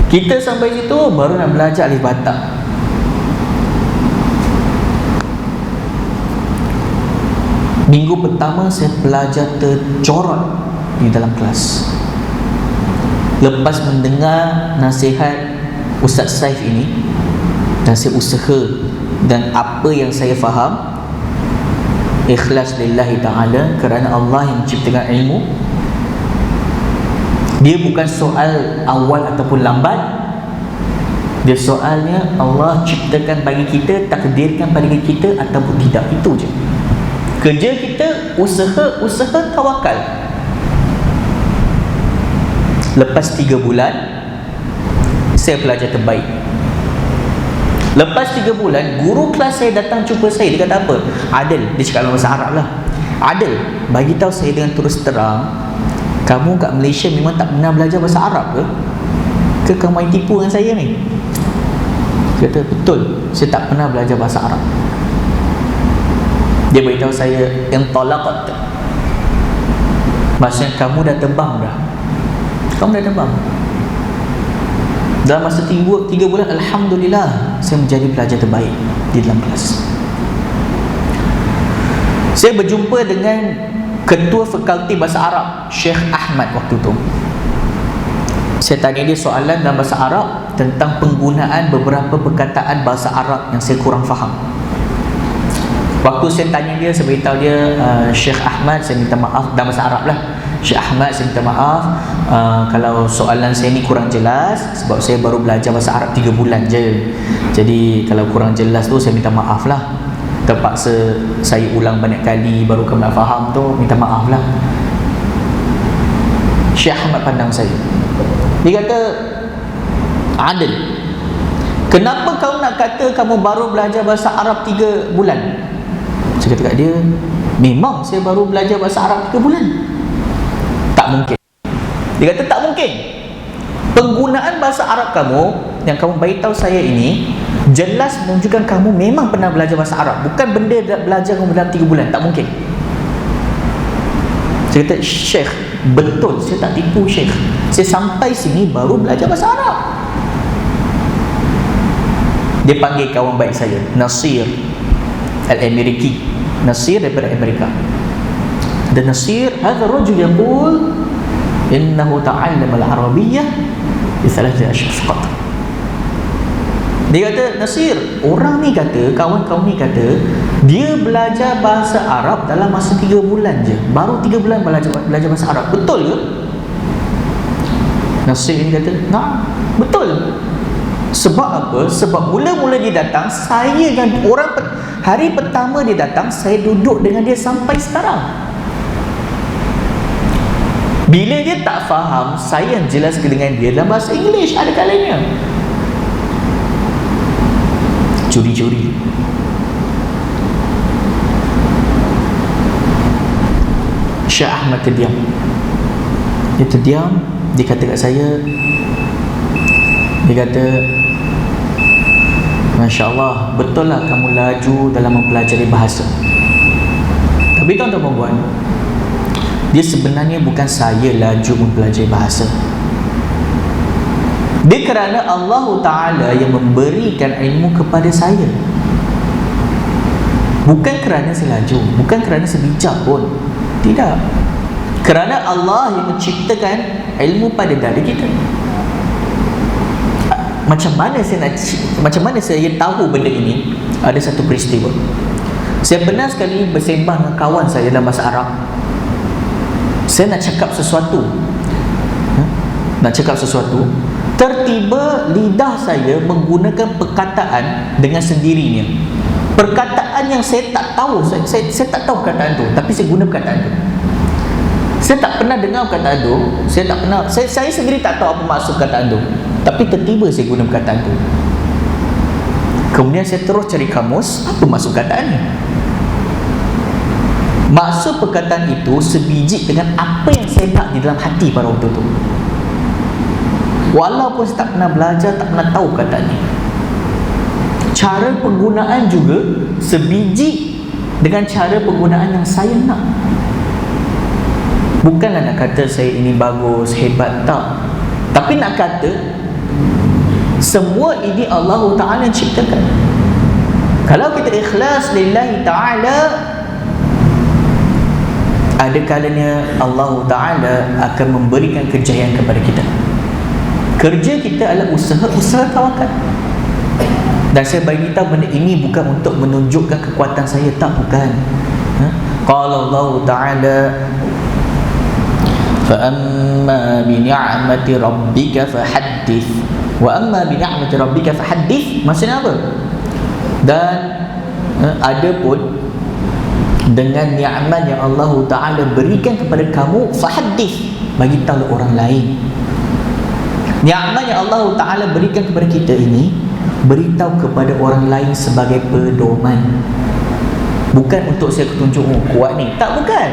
Kita sampai situ baru nak belajar alif bata. Minggu pertama saya belajar tercorot di dalam kelas. Lepas mendengar nasihat Ustaz Saif ini, dan saya usaha, dan apa yang saya faham, ikhlas lillahi ta'ala, kerana Allah yang menciptakan ilmu. Dia bukan soal awal ataupun lambat. Dia soalnya Allah ciptakan bagi kita, takdirkan bagi kita ataupun tidak. Itu je. Kerja kita usaha tawakal. Lepas 3 bulan saya pelajar terbaik. Lepas 3 bulan guru kelas saya datang jumpa saya. Dia kata apa? Adil, dia cakap dalam bahasa Arab lah. Adil, bagi tahu saya dengan terus terang, kamu kat Malaysia memang tak pernah belajar bahasa Arab ke? Ke kamu main tipu dengan saya ni? Dia kata betul, saya tak pernah belajar bahasa Arab. Dia beritahu saya yang talaqat, maksudnya kamu dah terbang dah. Kamu dah terbang. Dalam masa 3 bulan, alhamdulillah, saya menjadi pelajar terbaik di dalam kelas. Saya berjumpa dengan Ketua Fakulti Bahasa Arab, Syekh Ahmad waktu tu. Saya tanya dia soalan dalam bahasa Arab tentang penggunaan beberapa perkataan bahasa Arab yang saya kurang faham. Waktu saya tanya dia, saya beritahu dia, Syekh Ahmad, saya minta maaf dalam bahasa Arab lah. Syekh Ahmad, saya minta maaf kalau soalan saya ni kurang jelas, sebab saya baru belajar bahasa Arab 3 bulan je. Jadi kalau kurang jelas tu saya minta maaf lah. Terpaksa saya ulang banyak kali baru kamu nak faham tu, minta maaf lah. Syekh Ahmad pandang saya. Dia kata, Adil, kenapa kau nak kata kamu baru belajar bahasa Arab 3 bulan? Saya kata kat dia, memang saya baru belajar bahasa Arab 3 bulan. Tak mungkin. Dia kata tak mungkin. Penggunaan bahasa Arab kamu yang kamu beritahu saya ini jelas menunjukkan kamu memang pernah belajar bahasa Arab. Bukan benda belajar kamu dalam 3 bulan. Tak mungkin. Saya kata, Syekh, betul, saya tak tipu Syekh. Saya sampai sini baru belajar bahasa Arab. Dia panggil kawan baik saya, Nasir Al-Ameriki. Nasir daripada Amerika. Dan Nasir, hadha rajul yaqul innahu ta'allama al-arabiyyah bi 3 ashhur faqat. Dia kata, Nasir, orang ni kata, kawan-kawan ni kata, dia belajar bahasa Arab dalam masa 3 bulan je. Baru 3 bulan belajar bahasa Arab. Betul ke? Nasir ni kata, nah, betul. Sebab apa? Sebab mula-mula dia datang, saya yang hari pertama dia datang, saya duduk dengan dia sampai sekarang. Bila dia tak faham, saya yang jelaskan dengan dia dalam bahasa English ada kalanya. Curi-curi. Syekh Ahmad terdiam. Dia terdiam. Dia kata kat saya, dia kata, Masya Allah, betul lah kamu laju dalam mempelajari bahasa. Tapi tuan-tuan dan puan, dia sebenarnya bukan saya laju mempelajari bahasa. Dia kerana Allah Ta'ala yang memberikan ilmu kepada saya. Bukan kerana saya laju, bukan kerana saya bijak pun. Tidak. Kerana Allah yang menciptakan ilmu pada dada kita. Macam mana saya tahu benda ini? Ada satu peristiwa. Saya pernah sekali bersembang dengan kawan saya dalam bahasa Arab. Saya nak cakap sesuatu. Tertiba lidah saya menggunakan perkataan dengan sendirinya. Perkataan yang saya tak tahu, saya tak tahu perkataan tu, tapi saya guna perkataan tu. Saya tak pernah dengar perkataan tu, saya sendiri tak tahu apa maksud perkataan tu, tapi tertiba saya guna perkataan tu. Kemudian saya terus cari kamus, apa maksud perkataan ni? Maksud perkataan itu sebiji dengan apa yang saya nak di dalam hati pada waktu itu. Walaupun saya tak pernah belajar, tak pernah tahu perkataan ni. Cara penggunaan juga sebiji dengan cara penggunaan yang saya nak. Bukanlah nak kata saya ini bagus, hebat, tak. Tapi nak kata semua ini Allah Ta'ala ciptakan. Kalau kita ikhlas lillahi ta'ala, ada kalanya Allah Ta'ala akan memberikan kejayaan kepada kita. Kerja kita adalah usaha tawakal. Dan saya bagi tahu benda ini bukan untuk menunjukkan kekuatan saya, tak, bukan. Qala Allah Ta'ala, فَأَمَّا بِنِعْمَةِ رَبِّكَ فَحَدِّثْ وَأَمَّا بِنِعْمَةِ رَبِّكَ فَحَدِّثْ. Maksudnya apa? Dan ada pun dengan nikmat yang Allah Ta'ala berikan kepada kamu, fahaddith, bagi tahu orang lain. Nikmat yang Allah Ta'ala berikan kepada kita ini, beritahu kepada orang lain sebagai pedoman. Bukan untuk saya tunjuk, oh kuat ni, tak, bukan.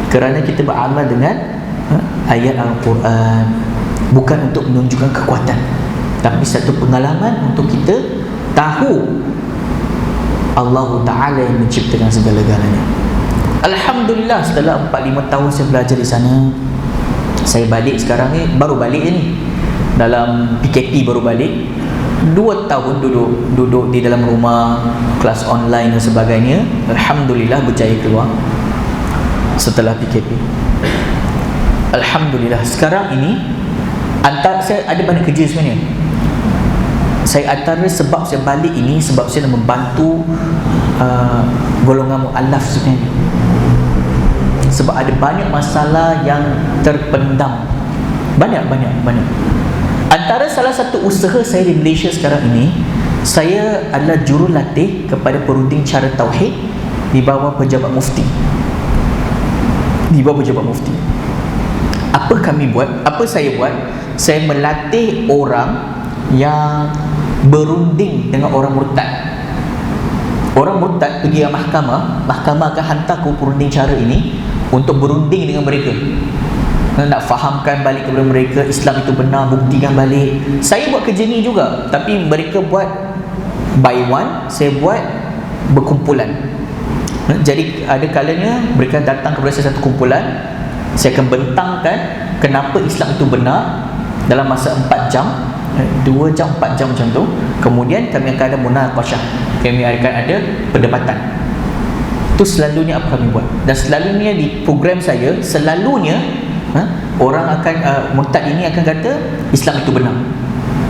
Kerana kita beramal dengan ayat Al-Quran, bukan untuk menunjukkan kekuatan, tapi satu pengalaman untuk kita tahu Allah Ta'ala yang menciptakan segala-galanya. Alhamdulillah, setelah 4-5 tahun saya belajar di sana, saya balik sekarang ni, baru balik ni, dalam PKP baru balik. 2 tahun duduk di dalam rumah, kelas online dan sebagainya. Alhamdulillah berjaya keluar setelah PKP. Alhamdulillah, sekarang ini saya ada banyak kerja sebenarnya. Saya antara sebab saya balik ini, sebab saya nak membantu golongan mu'allaf sebenarnya. Sebab ada banyak masalah yang terpendam. Banyak. Antara salah satu usaha saya di Malaysia sekarang ini, saya adalah jurulatih kepada perunding cara tauhid di bawah pejabat mufti. Apa saya buat? Saya melatih orang yang berunding dengan orang murtad. Orang murtad pergi ke mahkamah akan hantar ke perunding cara ini untuk berunding dengan mereka, nak fahamkan balik kepada mereka Islam itu benar, buktikan balik. Saya buat kerja ni juga, tapi mereka buat by one, saya buat berkumpulan. Jadi ada kalanya mereka datang kepada saya satu kumpulan, saya akan bentangkan kenapa Islam itu benar dalam masa 4 jam, 2 jam, 4 jam macam tu. Kemudian kami akan ada munaqashah, kami akan ada perdebatan. Itu selalunya apa kami buat. Dan selalunya di program saya, selalunya orang akan murtad ini akan kata Islam itu benar.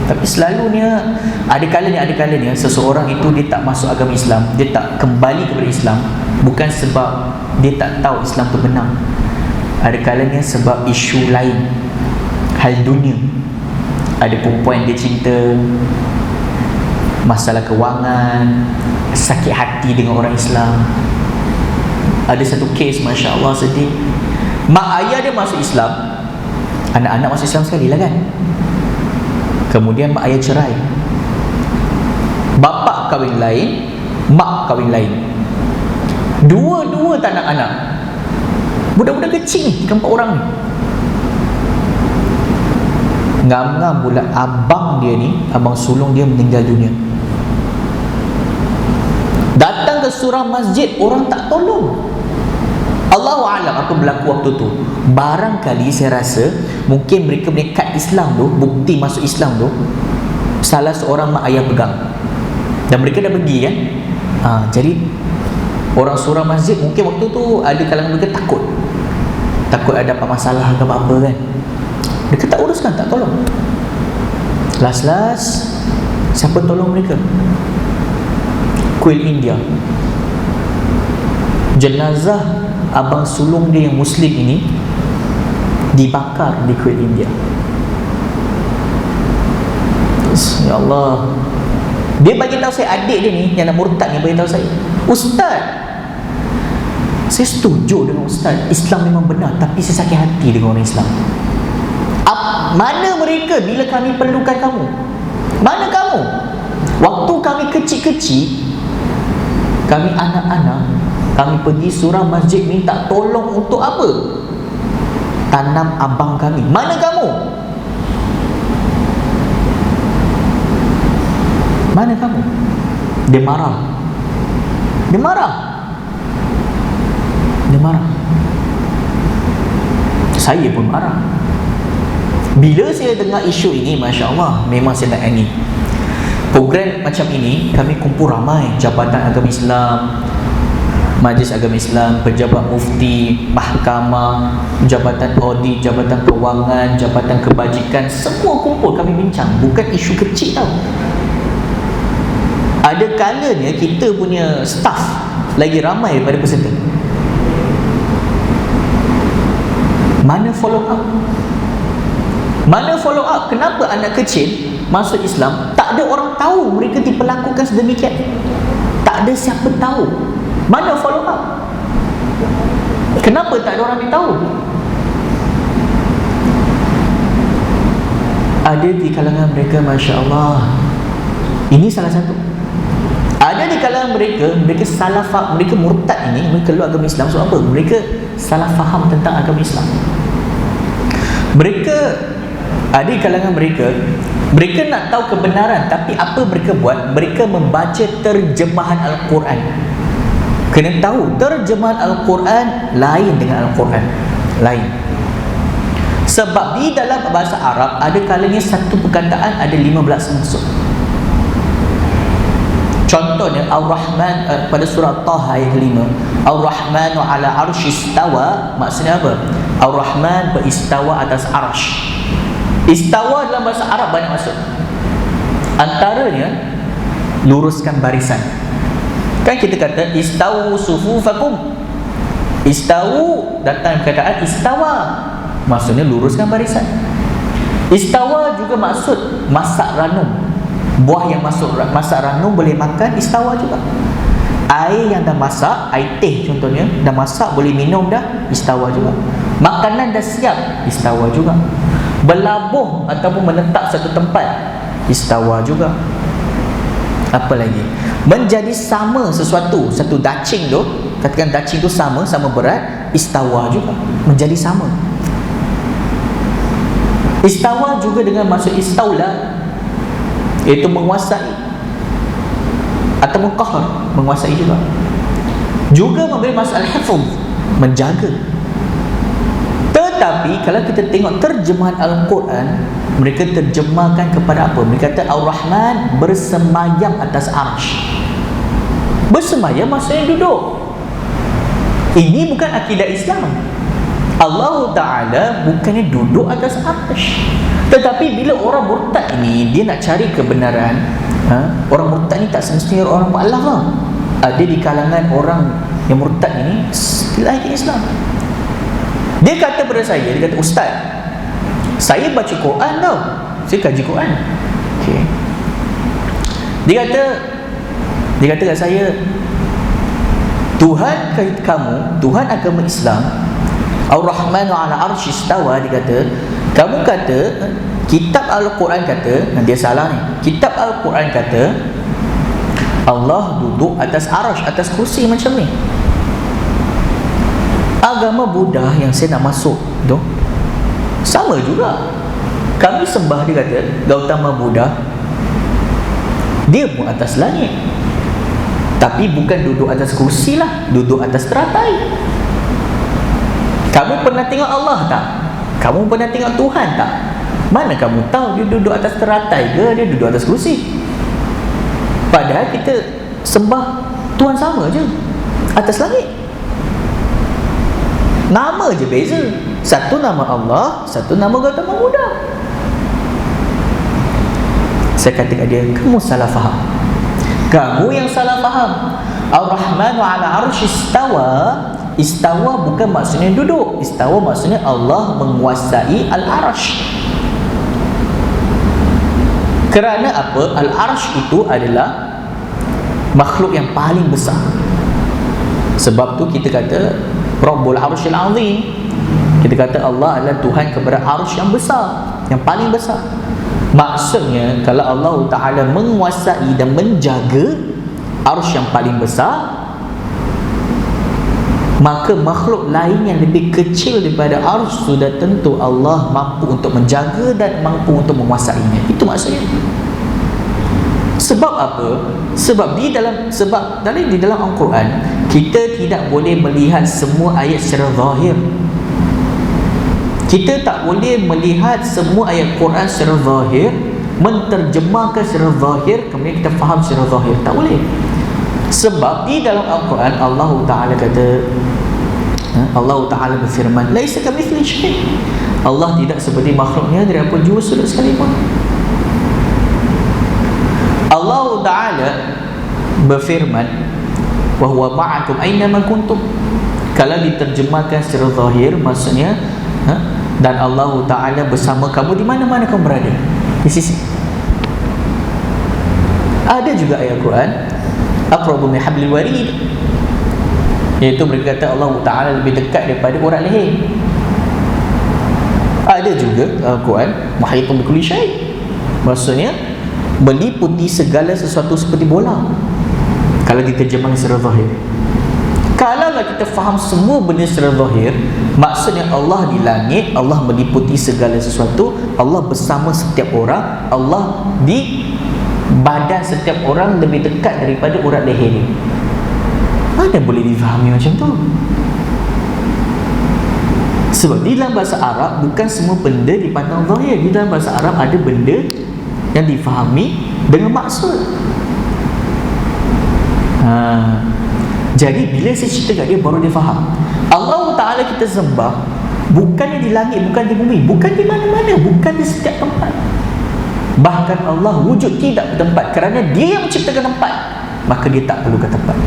Tapi selalunya ada kalanya seseorang itu dia tak masuk agama Islam, dia tak kembali kepada Islam, bukan sebab dia tak tahu Islam itu benar. Ada kalanya sebab isu lain, hal dunia. Ada perempuan dia cinta, masalah kewangan, sakit hati dengan orang Islam. Ada satu kes, Masya Allah, sedih. Mak ayah dia masuk Islam, anak-anak masuk Islam sekali lah kan. Kemudian mak ayah cerai, bapa kahwin lain, mak kahwin lain. Dua-dua tak nak anak. Budak-budak kecil ni, 4 orang ni. Ngam-ngam pula abang dia ni, abang sulung dia meninggal dunia. Datang ke surau masjid, orang tak tolong. Allahu a'lam apa berlaku waktu tu. Barangkali saya rasa mungkin mereka punya kad Islam tu, bukti masuk Islam tu, salah seorang mak ayah pegang, dan mereka dah pergi kan. Jadi orang surau masjid mungkin waktu tu ada kalangan mereka takut ada apa masalah ke apa kan. Mereka tak uruskan, tak tolong. Last siapa tolong mereka? Kuil India. Jenazah abang sulung dia yang Muslim ini dibakar di Kuil India. Ya Allah. Dia bagi tahu saya, adik dia ni yang nak murtad ni bagi tahu saya, Ustaz, saya setuju dengan Ustaz, Islam memang benar, tapi saya sakit hati dengan orang Islam. Mana mereka bila kami perlukan kamu? Mana kamu? Waktu kami kecil-kecil, kami anak-anak, kami pergi surau masjid minta tolong untuk apa? Tanam abang kami. Mana kamu? Mana kamu? Dia marah. Saya pun marah. Bila saya dengar isu ini, Masya Allah, memang saya nak angin. Program macam ini kami kumpul ramai Jabatan Agama Islam, Majlis Agama Islam, pejabat mufti, mahkamah, Jabatan Audit, Jabatan Kewangan, Jabatan Kebajikan, semua kumpul kami bincang. Bukan isu kecil tau. Ada kalanya kita punya staff lagi ramai daripada peserta. Mana follow up? Kenapa anak kecil masuk Islam, tak ada orang tahu mereka diperlakukan sedemikian? Tak ada siapa tahu. Mana follow up? Kenapa tak ada orang yang tahu? Ada di kalangan mereka, Masya Allah, ini salah satu. Ada di kalangan mereka, mereka salah faham, mereka murtad ini, mereka keluar agama Islam. Sebab apa? Mereka salah faham tentang agama Islam. Mereka, ada di kalangan mereka, mereka nak tahu kebenaran, tapi apa mereka buat? Mereka membaca terjemahan Al-Quran. Kena tahu, terjemahan Al-Quran lain dengan Al-Quran, lain. Sebab di dalam bahasa Arab, ada kalanya satu perkataan ada 15 maksud. Contohnya Ar-Rahman pada surah Taha ayat 5, Ar-Rahmanu ala arsy istawa, maksudnya apa? Ar-Rahman beristawa atas arsy. Istawa dalam bahasa Arab banyak maksud. Antaranya luruskan barisan. Kan kita kata istawu sufufakum. Istawu datang perkataan istawa, maksudnya luruskan barisan. Istawa juga maksud masak ranum. Buah yang masak ranum boleh makan, istawa juga. Air yang dah masak, air teh contohnya, dah masak boleh minum dah, istawa juga. Makanan dah siap, istawa juga. Berlabuh ataupun menetap satu tempat, istawa juga. Apa lagi? Menjadi sama sesuatu, satu dacing tu, katakan dacing tu sama berat, istawa juga, menjadi sama. Istawa juga dengan maksud istaula, iaitu menguasai atau qahar, menguasai juga. Juga memberi masalah hifz, menjaga. Tetapi kalau kita tengok terjemahan Al-Quran, mereka terjemahkan kepada apa? Mereka kata Ar-Rahman bersemayam atas arsy. Bersemayam maksudnya duduk. Ini bukan akidah Islam. Allah Ta'ala bukannya duduk atas arsy. Tetapi bila orang murtad ini, dia nak cari kebenaran, orang murtad ni tak semestinya orang mu'allaf lah. Ada di kalangan orang yang murtad ini lahir Islam. Dia kata pada saya, dia kata, Ustaz, saya baca Quran tau, saya kaji Quran. Okay. Dia kata kat saya, Tuhan kamu, Tuhan agama Islam, Ar-Rahmanu ala arsy istawa, dia kata, kamu kata kitab Al-Quran kata, dia salah ni, kitab Al-Quran kata Allah duduk atas arsy, atas kursi macam ni. Agama Buddha yang saya nak masuk tu sama juga. Kami sembah, dia kata, Gautama Buddha, dia pun atas langit, tapi bukan duduk atas kursi lah, duduk atas teratai. Kamu pernah tengok Allah tak? Kamu pernah tengok Tuhan tak? Mana kamu tahu dia duduk atas teratai ke dia duduk atas kursi? Padahal kita sembah Tuhan sama je, atas langit. Nama je beza. Satu nama Allah, satu nama Gautama Buddha. Saya kata kat dia, kamu salah faham. Kamu yang salah faham. Ar-Rahmanu ala arsy istawa. Istawa bukan maksudnya duduk. Istawa maksudnya Allah menguasai al-arsy. Kerana apa? Al-arsy itu adalah makhluk yang paling besar. Sebab tu kita kata Rabbul Arsyil Azim. Kita kata Allah adalah Tuhan kepada arsy yang besar, yang paling besar. Maksudnya kalau Allah Ta'ala menguasai dan menjaga arsy yang paling besar, maka makhluk lain yang lebih kecil daripada arsy sudah tentu Allah mampu untuk menjaga dan mampu untuk menguasainya. Itu maksudnya. Sebab apa? Sebab di dalam Al-Quran kita tidak boleh melihat semua ayat secara zahir. Kita tak boleh melihat semua ayat Quran secara zahir, menterjemahkan secara zahir, kemudian kita faham secara zahir. Tak boleh. Sebab di dalam Al-Quran Allah Ta'ala kata, Allah Ta'ala berfirman, laisa kamitslihi syai'. Allah tidak seperti makhluknya dari apa jua sudut sekalipun. Allah Ta'ala berfirman, wa huwa ma'akum aina ma kuntum. Kalau diterjemahkan secara zahir, maksudnya dan Allah Ta'ala bersama kamu di mana-mana kamu berada, di sisi. Ada juga ayat Quran, aqrabu min hablil warid. Iaitu mereka kata Allah Ta'ala lebih dekat daripada urat leher. Ada juga Al-Quran muhitun bikulli syai', maksudnya meliputi segala sesuatu seperti bola, kalau diterjemahkan secara zahir. Kalaulah kita faham semua benda secara zahir, maksudnya Allah di langit, Allah meliputi segala sesuatu, Allah bersama setiap orang, Allah di badan setiap orang lebih dekat daripada urat leher ni. Mana boleh difahami macam tu? Sebab di dalam bahasa Arab bukan semua benda dipandang zahir. Di dalam bahasa Arab ada benda yang difahami dengan maksud. Jadi bila saya cerita kat dia, baru dia faham. Allah Ta'ala kita sembah bukannya di langit, bukan di bumi, bukan di mana-mana, bukan di setiap tempat. Bahkan Allah wujud tidak bertempat, kerana Dia yang menciptakan tempat, maka Dia tak perlukan tempat.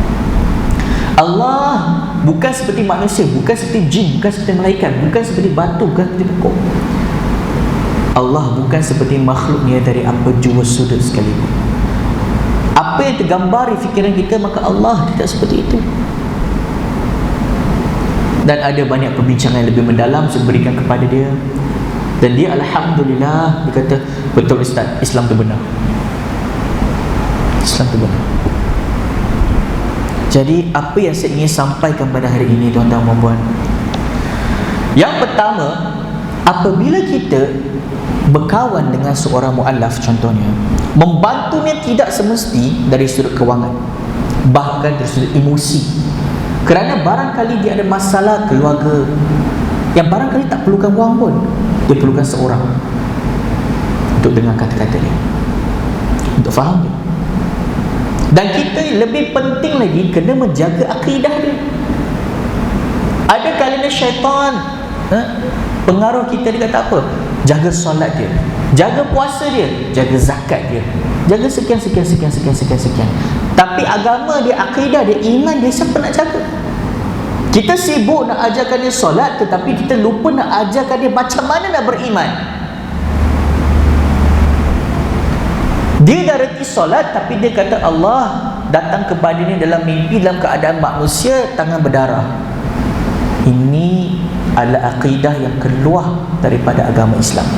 Allah bukan seperti manusia, bukan seperti jin, bukan seperti malaikat, bukan seperti batu, bukan seperti pokok. Allah bukan seperti makhluknya dari apa jua sudut sekalipun. Apa yang tergambar di fikiran kita, maka Allah tidak seperti itu. Dan ada banyak perbincangan yang lebih mendalam saya berikan kepada dia. Dan dia Alhamdulillah, dia kata, betul Ustaz, Islam tu benar. Islam tu benar. Jadi apa yang saya ingin sampaikan pada hari ini, tuan-tuan dan puan, yang pertama, apabila kita berkawan dengan seorang mu'allaf contohnya, membantunya tidak semesti dari sudut kewangan, bahkan dari sudut emosi. Kerana barangkali dia ada masalah keluarga yang barangkali tak perlukan wang pun, dia perlukan seorang untuk dengar kata-kata dia, untuk faham dia. Dan kita lebih penting lagi kena menjaga akidah dia. Ada kalanya syaitan pengaruh kita, dia kata apa? Jaga solat dia, jaga puasa dia, jaga zakat dia, jaga sekian. Tapi agama dia, akidah dia, iman dia, siapa nak jaga? Kita sibuk nak ajarkan dia solat, tetapi kita lupa nak ajarkan dia macam mana nak beriman. Dia dah reti solat, tapi dia kata Allah datang kepadanya dalam mimpi dalam keadaan manusia, tangan berdarah. Ini adalah akidah yang keluar daripada agama Islam.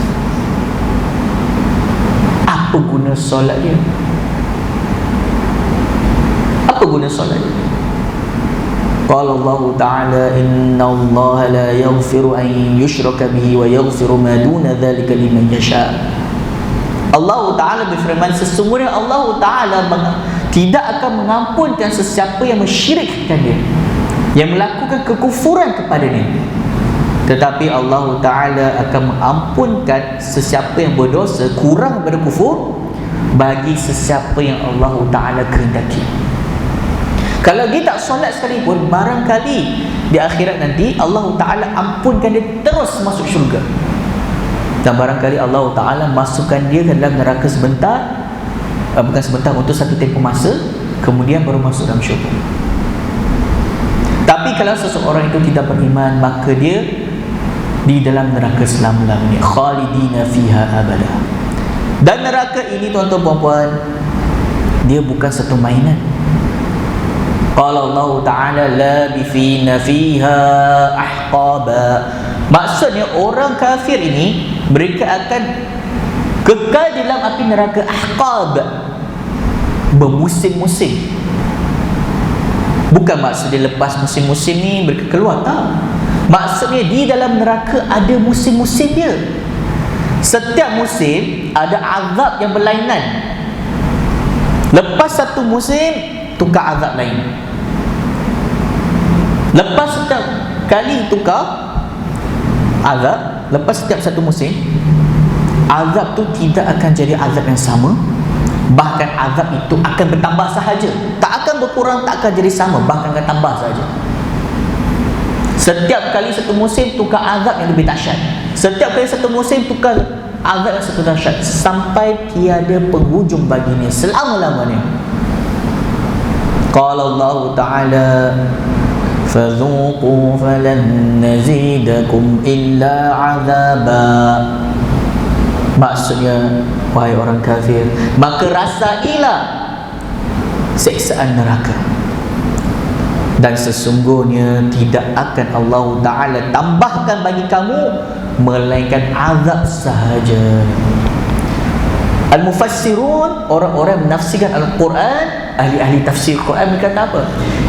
Apa guna solat dia? Apa guna solat dia? Qala Allah Ta'ala, inna Allah la yaghfiru an yushraka bihi wa yaghfiru ma duna dhalika liman yasha. Allah Ta'ala berfirman, sesungguhnya Allah Ta'ala tidak akan mengampunkan sesiapa yang mensyirikkan dia, yang melakukan kekufuran kepadanya. Tetapi Allah Ta'ala akan mengampunkan sesiapa yang berdosa kurang daripada kufur, bagi sesiapa yang Allah Ta'ala kehendaki. Kalau dia tak solat sekalipun, barangkali di akhirat nanti Allah Ta'ala ampunkan dia terus masuk syurga. Dan barangkali Allah Ta'ala masukkan dia dalam neraka sebentar, bukan sebentar, untuk satu tempoh masa, kemudian baru masuk dalam syurga. Tapi kalau seseorang itu tidak beriman, maka dia di dalam neraka selama-lamanya, khalidina fiha abada. Dan neraka ini, tuan-tuan puan-puan, dia bukan satu mainan. Qala Allah Ta'ala labithina fiha ahqaba. Maksudnya orang kafir ini, mereka akan kekal di dalam api neraka ahqab, bermusim-musim. Bukan maksudnya lepas musim-musim ni mereka keluar, tak. Maksudnya di dalam neraka ada musim-musim dia. Setiap musim ada azab yang berlainan. Lepas satu musim, tukar azab lain. Lepas setiap kali tukar azab, lepas setiap satu musim, azab tu tidak akan jadi azab yang sama. Bahkan azab itu akan bertambah sahaja, tak akan berkurang, tak akan jadi sama, bahkan akan tambah sahaja. Setiap kali satu musim tukar azab yang lebih dahsyat. Setiap kali satu musim tukar azab yang satu dahsyat, sampai tiada penghujung baginya selama-lamanya. Qala Allah Ta'ala fadhuqu falan nazidakum illa azaba. Maksudnya, wahai orang kafir, maka rasailah siksaan neraka. Dan sesungguhnya tidak akan Allah Ta'ala tambahkan bagi kamu melainkan azab sahaja. Al-Mufassirun, orang-orang menafsirkan Al-Quran, ahli-ahli tafsir Quran berkata apa?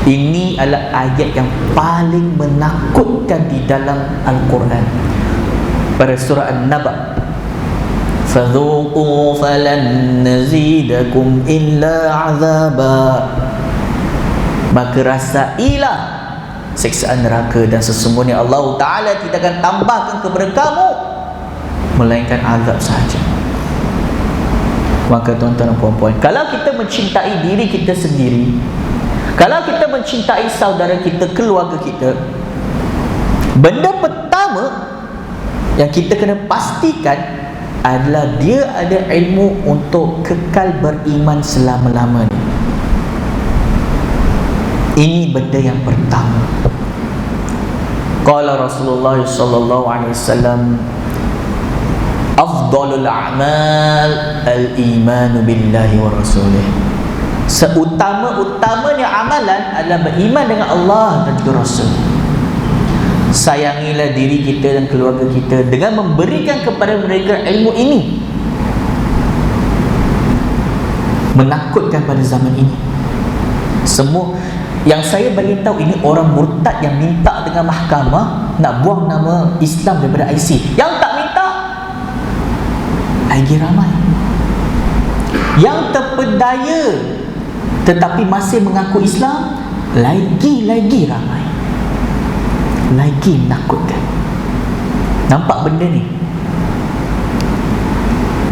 Ini adalah ayat yang paling menakutkan di dalam Al-Quran. Pada surah An-Naba, فَذُوقُوا فَلَنْ نَزِيدَكُمْ إِلَّا عَذَابًا, maka rasailah siksaan neraka, dan sesungguhnya Allah Ta'ala tidak akan tambahkan kepada kamu melainkan azab sahaja. Maka tuan-tuan dan puan-puan, kalau kita mencintai diri kita sendiri, kalau kita mencintai saudara kita, keluarga kita, benda pertama yang kita kena pastikan adalah dia ada ilmu untuk kekal beriman selama-lamanya. Ini benda yang pertama. Qala Rasulullah sallallahu alaihi wasallam, afdalul a'mal al-iman billahi wa rasulih. Seutama-utamanya amalan adalah beriman dengan Allah dan juga Rasul. Sayangilah diri kita dan keluarga kita dengan memberikan kepada mereka ilmu ini. Menakutkan pada zaman ini. Semua yang saya beritahu ini orang murtad yang minta dengan mahkamah nak buang nama Islam daripada IC. Yang tak minta lagi ramai. Yang terpedaya tetapi masih mengaku Islam lagi ramai. Lagi menakutkan. Nampak benda ni?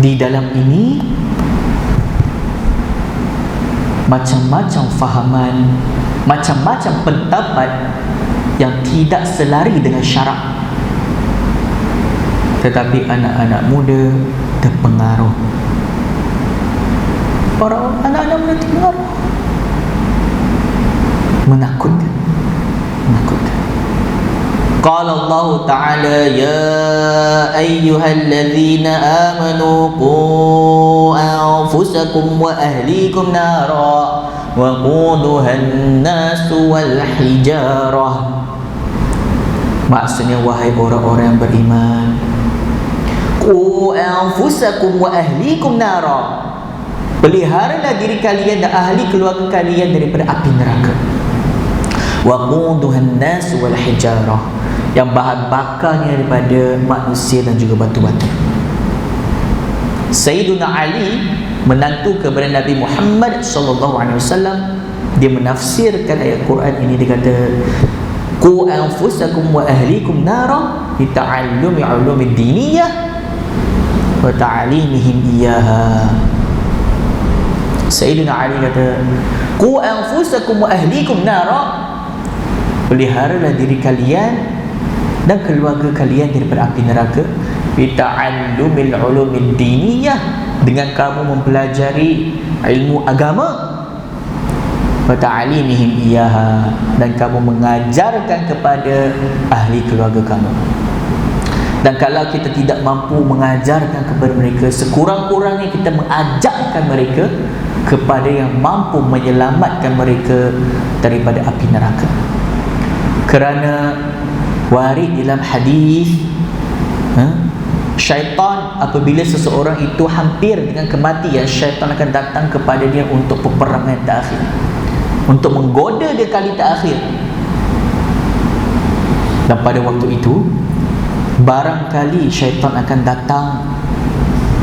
Di dalam ini macam-macam fahaman, macam-macam pendapat yang tidak selari dengan syarak. Tetapi anak-anak muda terpengaruh. Para anak-anak muda terpengaruh. Menakutkan. Menakutkan. Qala Allah Ta'ala, ya ayyuhalladzina amanu qu anfusakum wa ahlikum nara wa quduhan nasu wal hijarah. Maksudnya, wahai orang-orang yang beriman, qu anfusakum wa ahlikum nara, peliharalah diri kalian dan ahli keluarga kalian daripada api neraka. Wa quduhan nasu wal hijarah, yang bahan bakarnya daripada manusia dan juga batu-batu. Sayyiduna Ali, menantu kepada Nabi Muhammad sallallahu alaihi wasallam, dia menafsirkan ayat Quran ini. Dia kata, qu anfusakum wa ahlikum nara bi ta'allumi ulumid diniyah wa ta'limihim iyyaha. Sayyiduna Ali kata, qu anfusakum wa ahlikum nara, peliharalah diri kalian dan keluarga kalian daripada api neraka, bita'allumil ulumid diniyah, dengan kamu mempelajari ilmu agama, wa ta'limihim iyaha, dan kamu mengajarkan kepada ahli keluarga kamu. Dan kalau kita tidak mampu mengajarkan kepada mereka, sekurang-kurangnya kita mengajarkan mereka kepada yang mampu menyelamatkan mereka daripada api neraka. Kerana warid dalam hadis, syaitan apabila seseorang itu hampir dengan kematian, syaitan akan datang kepada dia untuk peperangan terakhir, untuk menggoda dia kali terakhir. Dan pada waktu itu, barangkali syaitan akan datang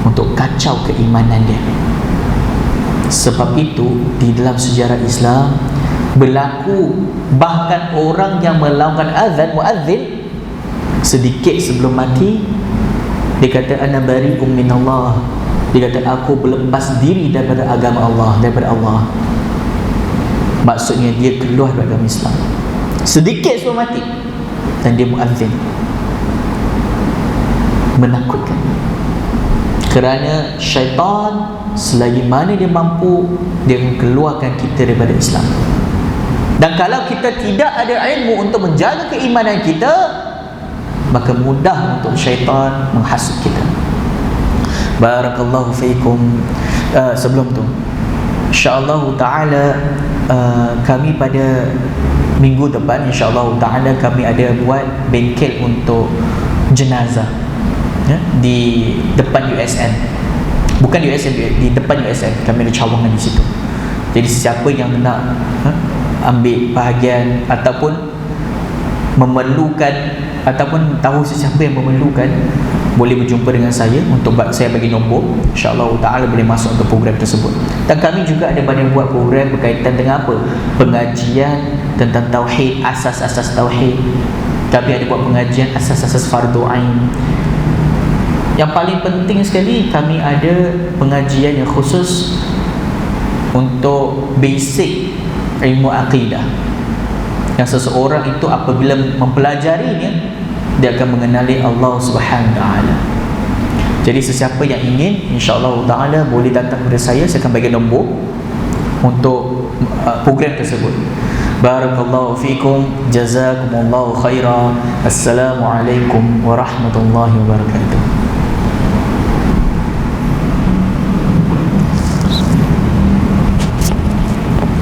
untuk kacau keimanan dia. Sebab itu di dalam sejarah Islam berlaku, bahkan orang yang melakukan azan, muazzin, sedikit sebelum mati dia kata, ana bari'um minallah, dia kata, aku berlepas diri daripada agama Allah, daripada Allah. Maksudnya dia keluar dari agama Islam sedikit sebelum mati, dan dia muazzin. Menakutkan. Kerana syaitan selagi mana dia mampu, dia mengeluarkan kita daripada Islam. Dan kalau kita tidak ada ilmu untuk menjaga keimanan kita, maka mudah untuk syaitan menghasut kita. Barakallahu fiikum. Sebelum tu, insya-Allah taala, kami pada minggu depan insya-Allah taala kami ada buat bengkel untuk jenazah, ya, di depan USN. Bukan USN, di depan USN. Kami ada cawangan di situ. Jadi siapa yang nak ambil bahagian ataupun memerlukan ataupun tahu sesiapa yang memerlukan, boleh berjumpa dengan saya untuk saya bagi nombor. InsyaAllah ta'ala boleh masuk ke program tersebut. Dan kami juga ada banyak buat program berkaitan dengan apa? Pengajian tentang tauhid, asas-asas tauhid. Kami ada buat pengajian asas-asas fardu ain. Yang paling penting sekali, kami ada pengajian yang khusus untuk basic ilmu akidah, yang seseorang itu apabila mempelajarinya, dia akan mengenali Allah Subhanahu Wa Taala. Jadi sesiapa yang ingin, insya-Allah taala boleh datang kepada saya akan bagi nombor untuk program tersebut. Barakallahu fikum, jazakumullahu khairan. Assalamualaikum warahmatullahi wabarakatuh.